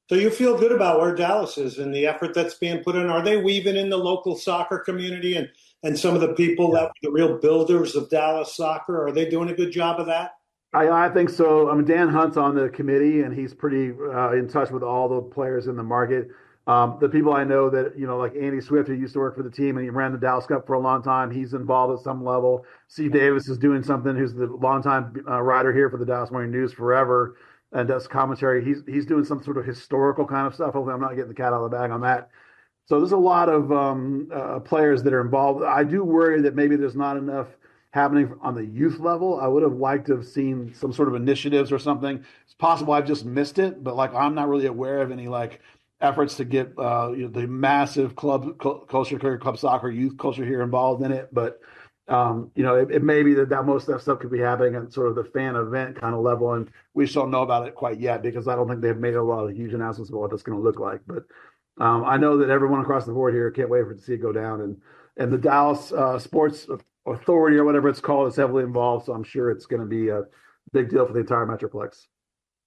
So you feel good about where Dallas is and the effort that's being put in? Are they weaving in the local soccer community and some of the people that were the real builders of Dallas soccer? Are they doing a good job of that? I think so. Dan Hunt's on the committee, and he's pretty in touch with all the players in the market. The people I know that, like Andy Swift, who used to work for the team and he ran the Dallas Cup for a long time, he's involved at some level. Steve Davis is doing something, who's the longtime writer here for the Dallas Morning News forever and does commentary. He's doing some sort of historical kind of stuff. Hopefully I'm not getting the cat out of the bag on that. So there's a lot of players that are involved. I do worry that maybe there's not enough happening on the youth level. I would have liked to have seen some sort of initiatives or something. It's possible I've just missed it, but I'm not really aware of any efforts to get the massive club culture, club soccer, youth culture here involved in it. But it may be that most of that stuff could be happening at sort of the fan event kind of level, and we just don't know about it quite yet because I don't think they've made a lot of huge announcements about what that's going to look like. But I know that everyone across the board here can't wait to see it go down, and the Dallas Sports Authority or whatever it's called is heavily involved. So I'm sure it's going to be a big deal for the entire Metroplex.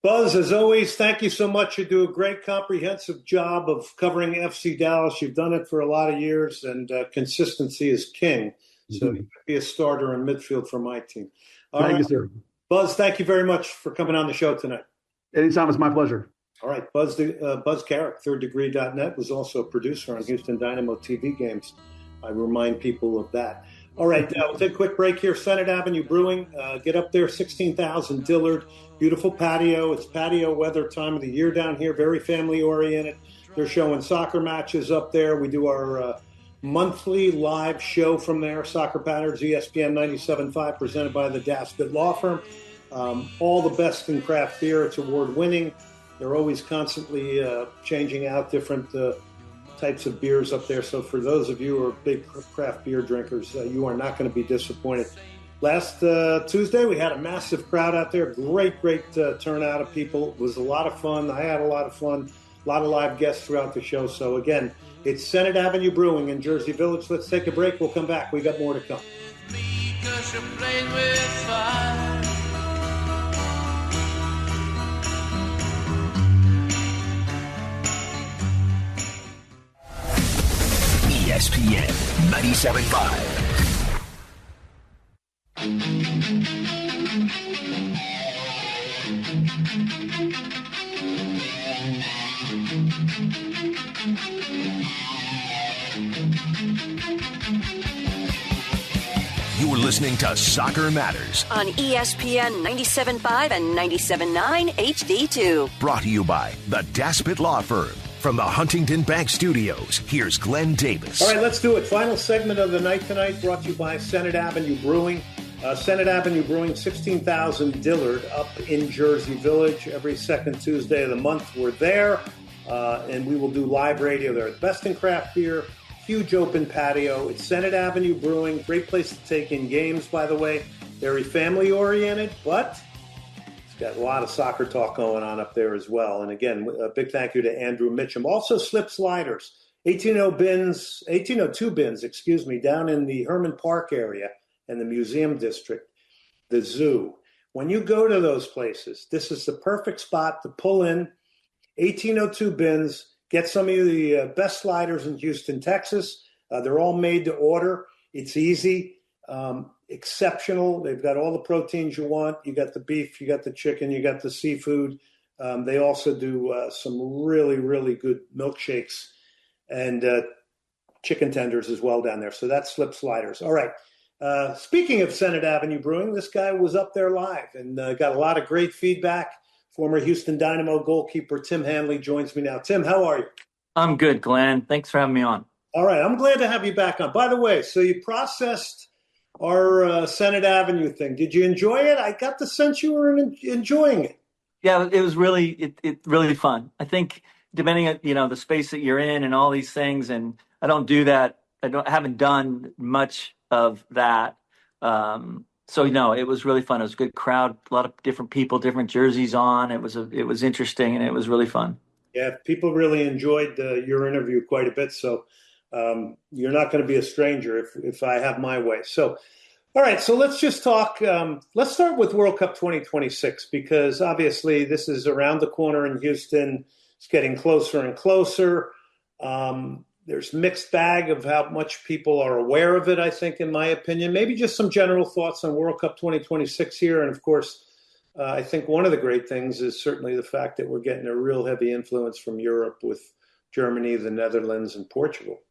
Buzz, as always, thank you so much. You do a great comprehensive job of covering FC Dallas. You've done it for a lot of years, and consistency is king. So you could be a starter in midfield for my team. Thank you, sir. Buzz, thank you very much for coming on the show tonight. Anytime. It's my pleasure. All right. Buzz Carrick, thirddegree.net, was also a producer on Houston Dynamo TV games. I remind people of that. All right. We'll take a quick break here. Senate Avenue Brewing. Get up there, 16,000 Dillard. Beautiful patio. It's patio weather time of the year down here. Very family-oriented. They're showing soccer matches up there. We do our monthly live show from there, Soccer Patterns, ESPN 97.5, presented by the Daspit Law Firm. All the best in craft beer. It's award-winning. They're always constantly changing out different types of beers up there. So for those of you who are big craft beer drinkers, you are not going to be disappointed. Last Tuesday, we had a massive crowd out there. Great turnout of people. It was a lot of fun. I had a lot of fun. A lot of live guests throughout the show. So again, it's Senate Avenue Brewing in Jersey Village. Let's take a break. We'll come back. We got more to come. Because you're playing with fire. ESPN 97.5. You're listening to Soccer Matters on ESPN 97.5 and 97.9 HD2. Brought to you by the Daspit Law Firm. From the Huntington Bank Studios, here's Glenn Davis. All right, let's do it. Final segment of the night tonight, brought to you by Senate Avenue Brewing. Senate Avenue Brewing, 16,000 Dillard up in Jersey Village. Every second Tuesday of the month, we're there, and we will do live radio there. Best in craft beer, huge open patio. It's Senate Avenue Brewing. Great place to take in games, by the way. Very family-oriented, but got a lot of soccer talk going on up there as well. And again, a big thank you to Andrew Mitchum. Also, Slip Sliders, 1802 bins, down in the Herman Park area and the Museum District, the zoo. When you go to those places, this is the perfect spot to pull in 1802 bins, get some of the best sliders in Houston, Texas. They're all made to order. It's easy. Exceptional. They've got all the proteins you want. You got the beef, you got the chicken, you got the seafood. They also do some really, really good milkshakes and chicken tenders as well down there. So that's Slip Sliders. All right. Speaking of Senate Avenue Brewing, this guy was up there live and got a lot of great feedback. Former Houston Dynamo goalkeeper Tim Hanley joins me now. Tim, how are you? I'm good, Glenn. Thanks for having me on. All right. I'm glad to have you back on. By the way, so you processed our Senate Avenue thing. Did you enjoy it? I got the sense you were enjoying it. Yeah, it was really really fun. I think depending on the space that you're in and all these things, and I don't do that. I haven't done much of that. So no, it was really fun. It was a good crowd, a lot of different people, different jerseys on. It was interesting and it was really fun. Yeah, people really enjoyed your interview quite a bit. So you're not going to be a stranger if I have my way. So, all right. So let's just talk. Let's start with World Cup 2026, because obviously this is around the corner in Houston. It's getting closer and closer. There's mixed bag of how much people are aware of it, I think, in my opinion. Maybe just some general thoughts on World Cup 2026 here. And of course, I think one of the great things is certainly the fact that we're getting a real heavy influence from Europe with Germany, the Netherlands, and Portugal.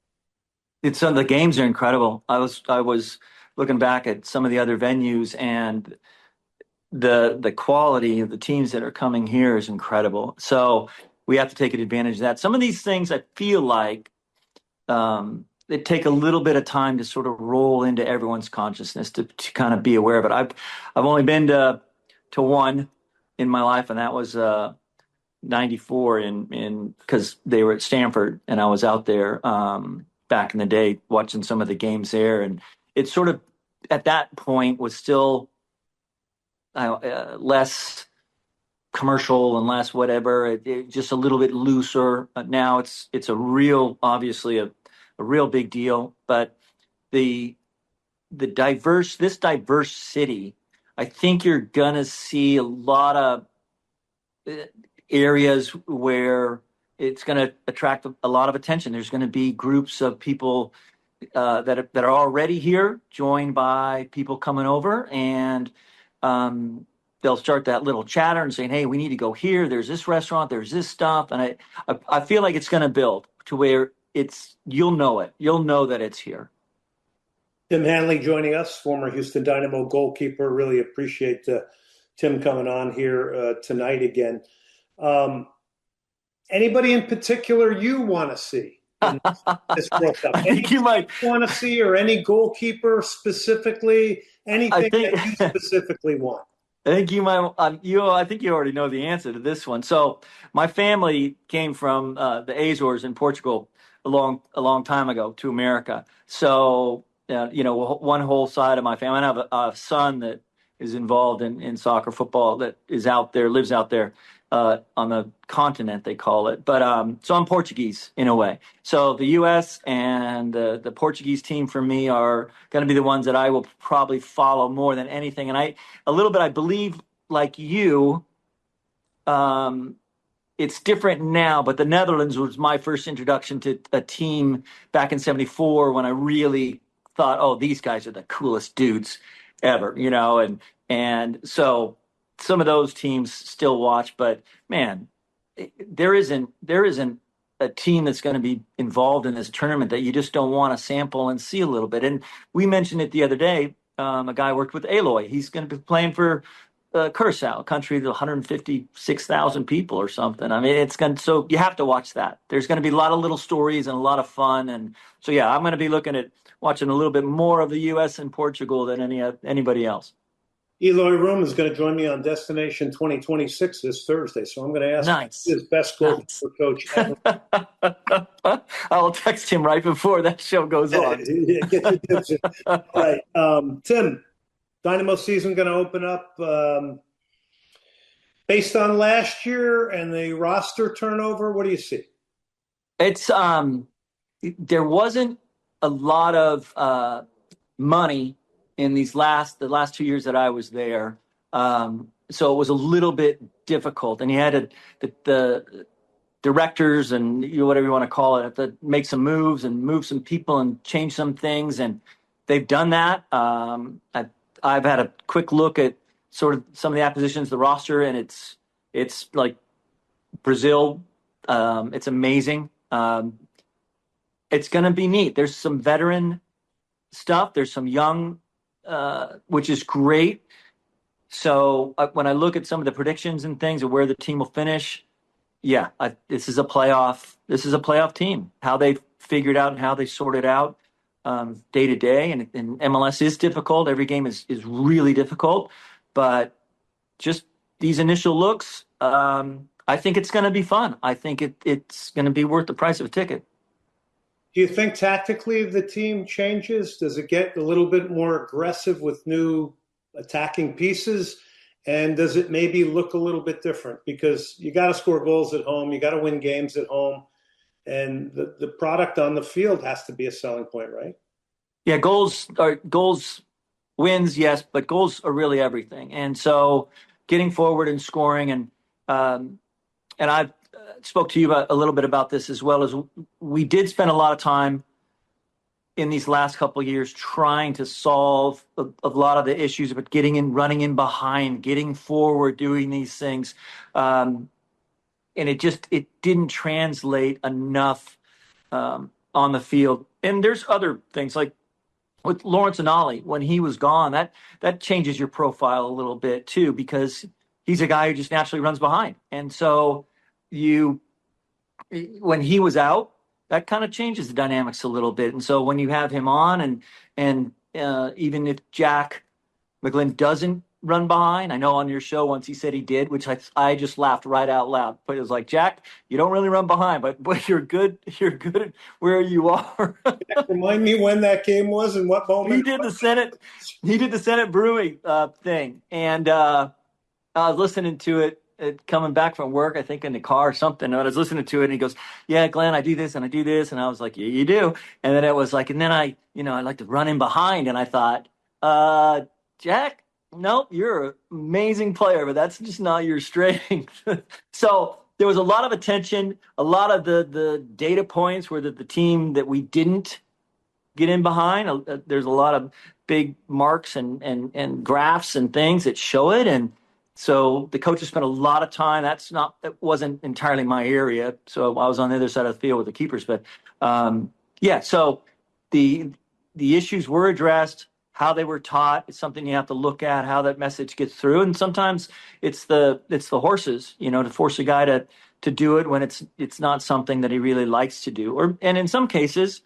The games are incredible. I was looking back at some of the other venues, and the quality of the teams that are coming here is incredible. So we have to take advantage of that. Some of these things I feel like it take a little bit of time to sort of roll into everyone's consciousness to kind of be aware of it. I've only been to one in my life, and that was 94 in because they were at Stanford, and I was out there back in the day watching some of the games there, and it sort of at that point was still less commercial and less whatever. It just a little bit looser. Now it's a real, obviously a real big deal. But this diverse city, I think you're gonna see a lot of areas where it's going to attract a lot of attention. There's going to be groups of people that are already here, joined by people coming over, and they'll start that little chatter and saying, "Hey, we need to go here. There's this restaurant. There's this stuff." And I feel like it's going to build to where you'll know it. You'll know that it's here. Tim Hanley joining us, former Houston Dynamo goalkeeper. Really appreciate Tim coming on here tonight again. Anybody in particular you want to see in this World Cup? I think you might want to see, or any goalkeeper specifically? Anything that you specifically want? I think you might. I think you already know the answer to this one. So my family came from the Azores in Portugal a long time ago to America. So one whole side of my family. I have a son that is involved in soccer, football, that is out there, lives out there on the continent, they call it. But so I'm Portuguese in a way. So the U.S. and the Portuguese team for me are going to be the ones that I will probably follow more than anything. And I believe, like you, it's different now, but the Netherlands was my first introduction to a team back in '74 when I really thought, oh, these guys are the coolest dudes ever, and so some of those teams still watch, but man, there isn't a team that's going to be involved in this tournament that you just don't want to sample and see a little bit. And we mentioned it the other day. A guy worked with Eloy. He's going to be playing for Curacao, a country of 156,000 people or something. I mean, so you have to watch that. There's going to be a lot of little stories and a lot of fun. And so, yeah, I'm going to be watching a little bit more of the U.S. and Portugal than anybody else. Eloy Room is going to join me on Destination 2026 this Thursday, so I'm going to ask his best goalkeeper coach ever. I'll text him right before that show goes on. Yeah, get your tips in. All right. Tim, Dynamo season going to open up based on last year and the roster turnover. What do you see? It's there wasn't a lot of money in the last 2 years that I was there. So it was a little bit difficult. And you had the directors and whatever you want to call it, have to make some moves and move some people and change some things. And they've done that. I've had a quick look at sort of some of the acquisitions, the roster, and it's like Brazil. It's amazing. It's going to be neat. There's some veteran stuff. There's some young, which is great. So when I look at some of the predictions and things of where the team will finish, this is a playoff team. How they figured out and how they sorted out day to day, and MLS is difficult. Every game is really difficult, but just these initial looks, I think it's going to be fun. I think it's going to be worth the price of a ticket. Do you think tactically the team changes? Does it get a little bit more aggressive with new attacking pieces? And does it maybe look a little bit different? Because you got to score goals at home. You got to win games at home. And the product on the field has to be a selling point, right? Yeah, goals wins, yes, but goals are really everything. And so getting forward and scoring, and I've spoke to you a little bit about this as well. As we did spend a lot of time in these last couple of years trying to solve a lot of the issues, but running in behind, getting forward, doing these things. And it didn't translate enough on the field. And there's other things like with Lawrence Hanley, when he was gone, that changes your profile a little bit too, because he's a guy who just naturally runs behind. And so when he was out, that kind of changes the dynamics a little bit. And so when you have him on, and even if Jack McGlynn doesn't run behind, I know on your show once he said he did, which I just laughed right out loud. But it was like, Jack, you don't really run behind, but you're good at where you are. Remind me when that game was and what moment. He did the Senate Brewing thing, and I was listening to it. Coming back from work, I think in the car or something, and I was listening to it, and he goes, "Yeah, Glenn, I do this and I do this," and I was like, "Yeah, you do." And then it was like, and then I like to run in behind, and I thought, Jack, nope, you're an amazing player, but that's just not your strength. So there was a lot of attention, a lot of the data points where the team that we didn't get in behind. There's a lot of big marks and graphs and things that show it, and so the coaches spent a lot of time. That wasn't entirely my area. So I was on the other side of the field with the keepers. But so the issues were addressed. How they were taught is something you have to look at. How that message gets through, and sometimes it's the horses. To force a guy to do it when it's not something that he really likes to do. And in some cases,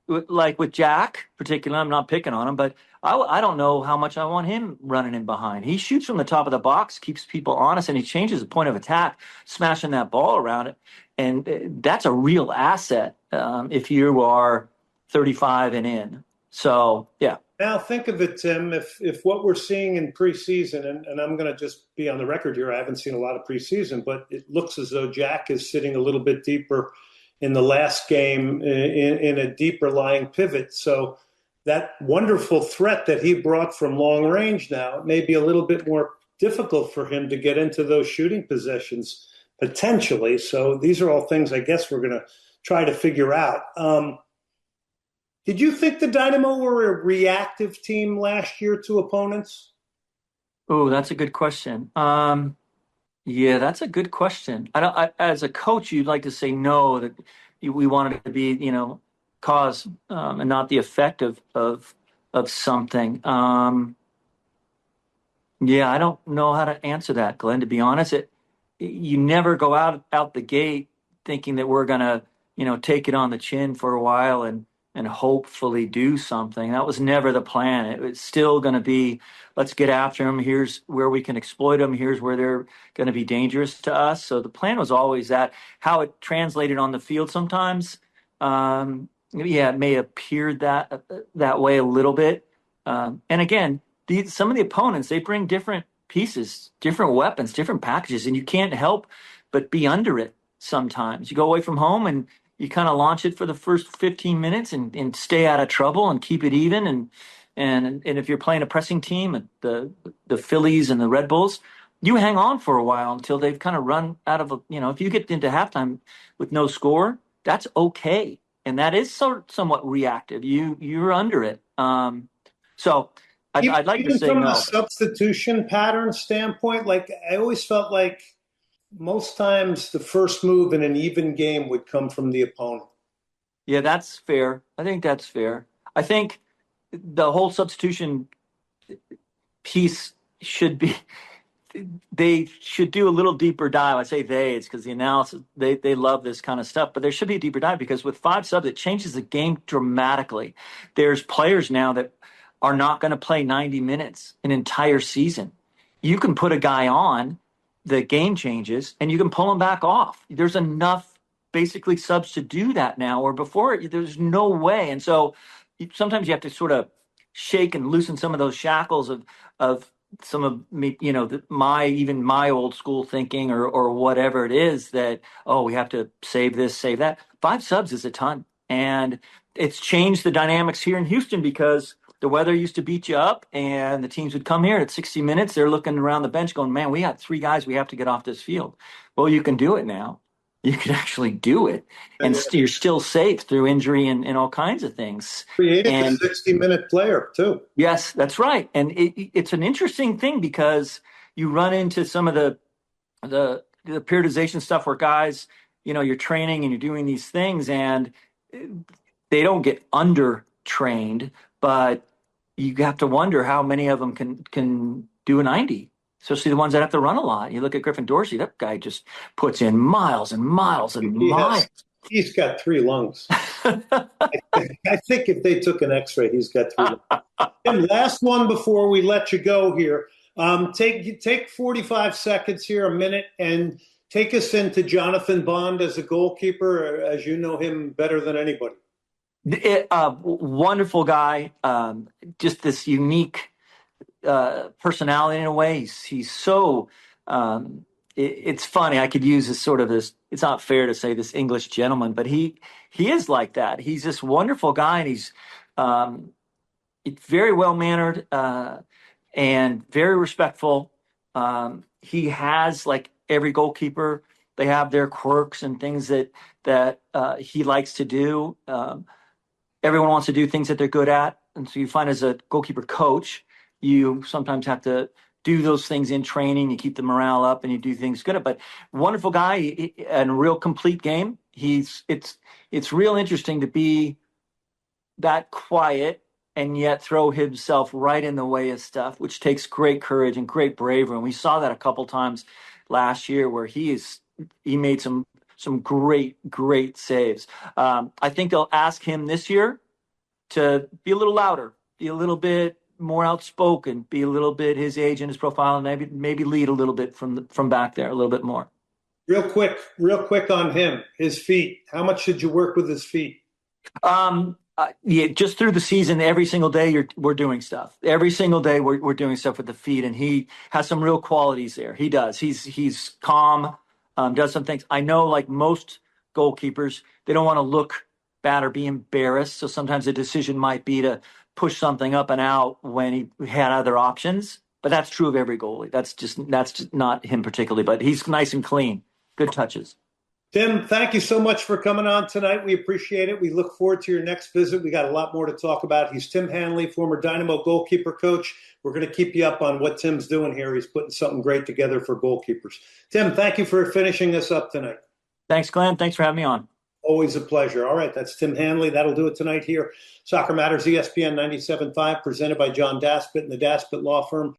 like with Jack, particularly, I'm not picking on him, but I don't know how much I want him running in behind. He shoots from the top of the box, keeps people honest, and he changes the point of attack, smashing that ball around it. And that's a real asset if you are 35 and in. So, yeah. Now think of it, Tim, if what we're seeing in preseason, and I'm going to just be on the record here, I haven't seen a lot of preseason, but it looks as though Jack is sitting a little bit deeper in the last game in a deeper lying pivot. So that wonderful threat that he brought from long range now, it may be a little bit more difficult for him to get into those shooting possessions potentially. So these are all things I guess we're going to try to figure out. Did you think the Dynamo were a reactive team last year to opponents? Oh, that's a good question. Yeah, that's a good question. As a coach, you'd like to say no, that we wanted it to be, cause and not the effect of something. Yeah, I don't know how to answer that, Glenn. To be honest, you never go out the gate thinking that we're gonna, take it on the chin for a while and hopefully do something. That was never the plan. It was still going to be, let's get after them. Here's where we can exploit them. Here's where they're going to be dangerous to us. So the plan was always that. How it translated on the field sometimes, it may appear that way a little bit. And again, some of the opponents, they bring different pieces, different weapons, different packages, and you can't help but be under it sometimes. You go away from home and you kind of launch it for the first 15 minutes and stay out of trouble and keep it even. And if you're playing a pressing team, the Phillies and the Red Bulls, you hang on for a while until they've kind of run out of, if you get into halftime with no score, that's okay. And that is somewhat reactive. You're under it. So I'd like to say from no. a substitution pattern standpoint, like I always felt like most times the first move in an even game would come from the opponent. Yeah, that's fair. I think that's fair. I think the whole substitution piece should be, they should do a little deeper dive. I say it's because the analysis, they love this kind of stuff, but there should be a deeper dive because with 5 subs, it changes the game dramatically. There's players now that are not going to play 90 minutes an entire season. You can put a guy on, the game changes, and you can pull them back off. There's enough basically subs to do that now, or before there's no way. And so sometimes you have to sort of shake and loosen some of those shackles of some of me, my old school thinking or whatever it is that, we have to save this, save that. 5 subs is a ton. And it's changed the dynamics here in Houston because the weather used to beat you up, and the teams would come here at 60 minutes. They're looking around the bench going, man, we got 3 guys we have to get off this field. Well, you can do it now. You can actually do it, and you're still safe through injury and all kinds of things. Creating a 60-minute player, too. Yes, that's right. And it's an interesting thing because you run into some of the periodization stuff where guys, you're training and you're doing these things, and they don't get under-trained, but you have to wonder how many of them can do a 90, especially the ones that have to run a lot. You look at Griffin Dorsey, that guy just puts in miles and miles and miles. He's got 3 lungs. I think if they took an x-ray, he's got 3 lungs. And last one before we let you go here. Take 45 seconds here, a minute, and take us into Jonathan Bond as a goalkeeper, as you know him better than anybody. Wonderful guy, just this unique personality in a way. He's so it's funny. I could use this sort of this. It's not fair to say this English gentleman, but he is like that. He's this wonderful guy, and he's very well mannered and very respectful. He has, like every goalkeeper, they have their quirks and things that he likes to do. Everyone wants to do things that they're good at. And so you find as a goalkeeper coach, you sometimes have to do those things in training. You keep the morale up and you do things good. But wonderful guy and a real complete game. It's real interesting to be that quiet and yet throw himself right in the way of stuff, which takes great courage and great bravery. And we saw that a couple times last year where he is he made some great saves. I think they'll ask him this year to be a little louder, be a little bit more outspoken, be a little bit his age and his profile, and maybe lead a little bit from back there, a little bit more. Real quick on him, his feet. How much did you work with his feet? Yeah, just through the season, every single day we're doing stuff. Every single day we're doing stuff with the feet, and he has some real qualities there. He does. He's calm, does some things. I know, like most goalkeepers, they don't want to look bad or be embarrassed. So sometimes the decision might be to push something up and out when he had other options. But that's true of every goalie. That's just not him particularly. But he's nice and clean. Good touches. Tim, thank you so much for coming on tonight. We appreciate it. We look forward to your next visit. We got a lot more to talk about. He's Tim Hanley, former Dynamo goalkeeper coach. We're going to keep you up on what Tim's doing here. He's putting something great together for goalkeepers. Tim, thank you for finishing us up tonight. Thanks, Glenn. Thanks for having me on. Always a pleasure. All right, that's Tim Hanley. That'll do it tonight here. Soccer Matters, ESPN 97.5, presented by John Daspit and the Daspit Law Firm.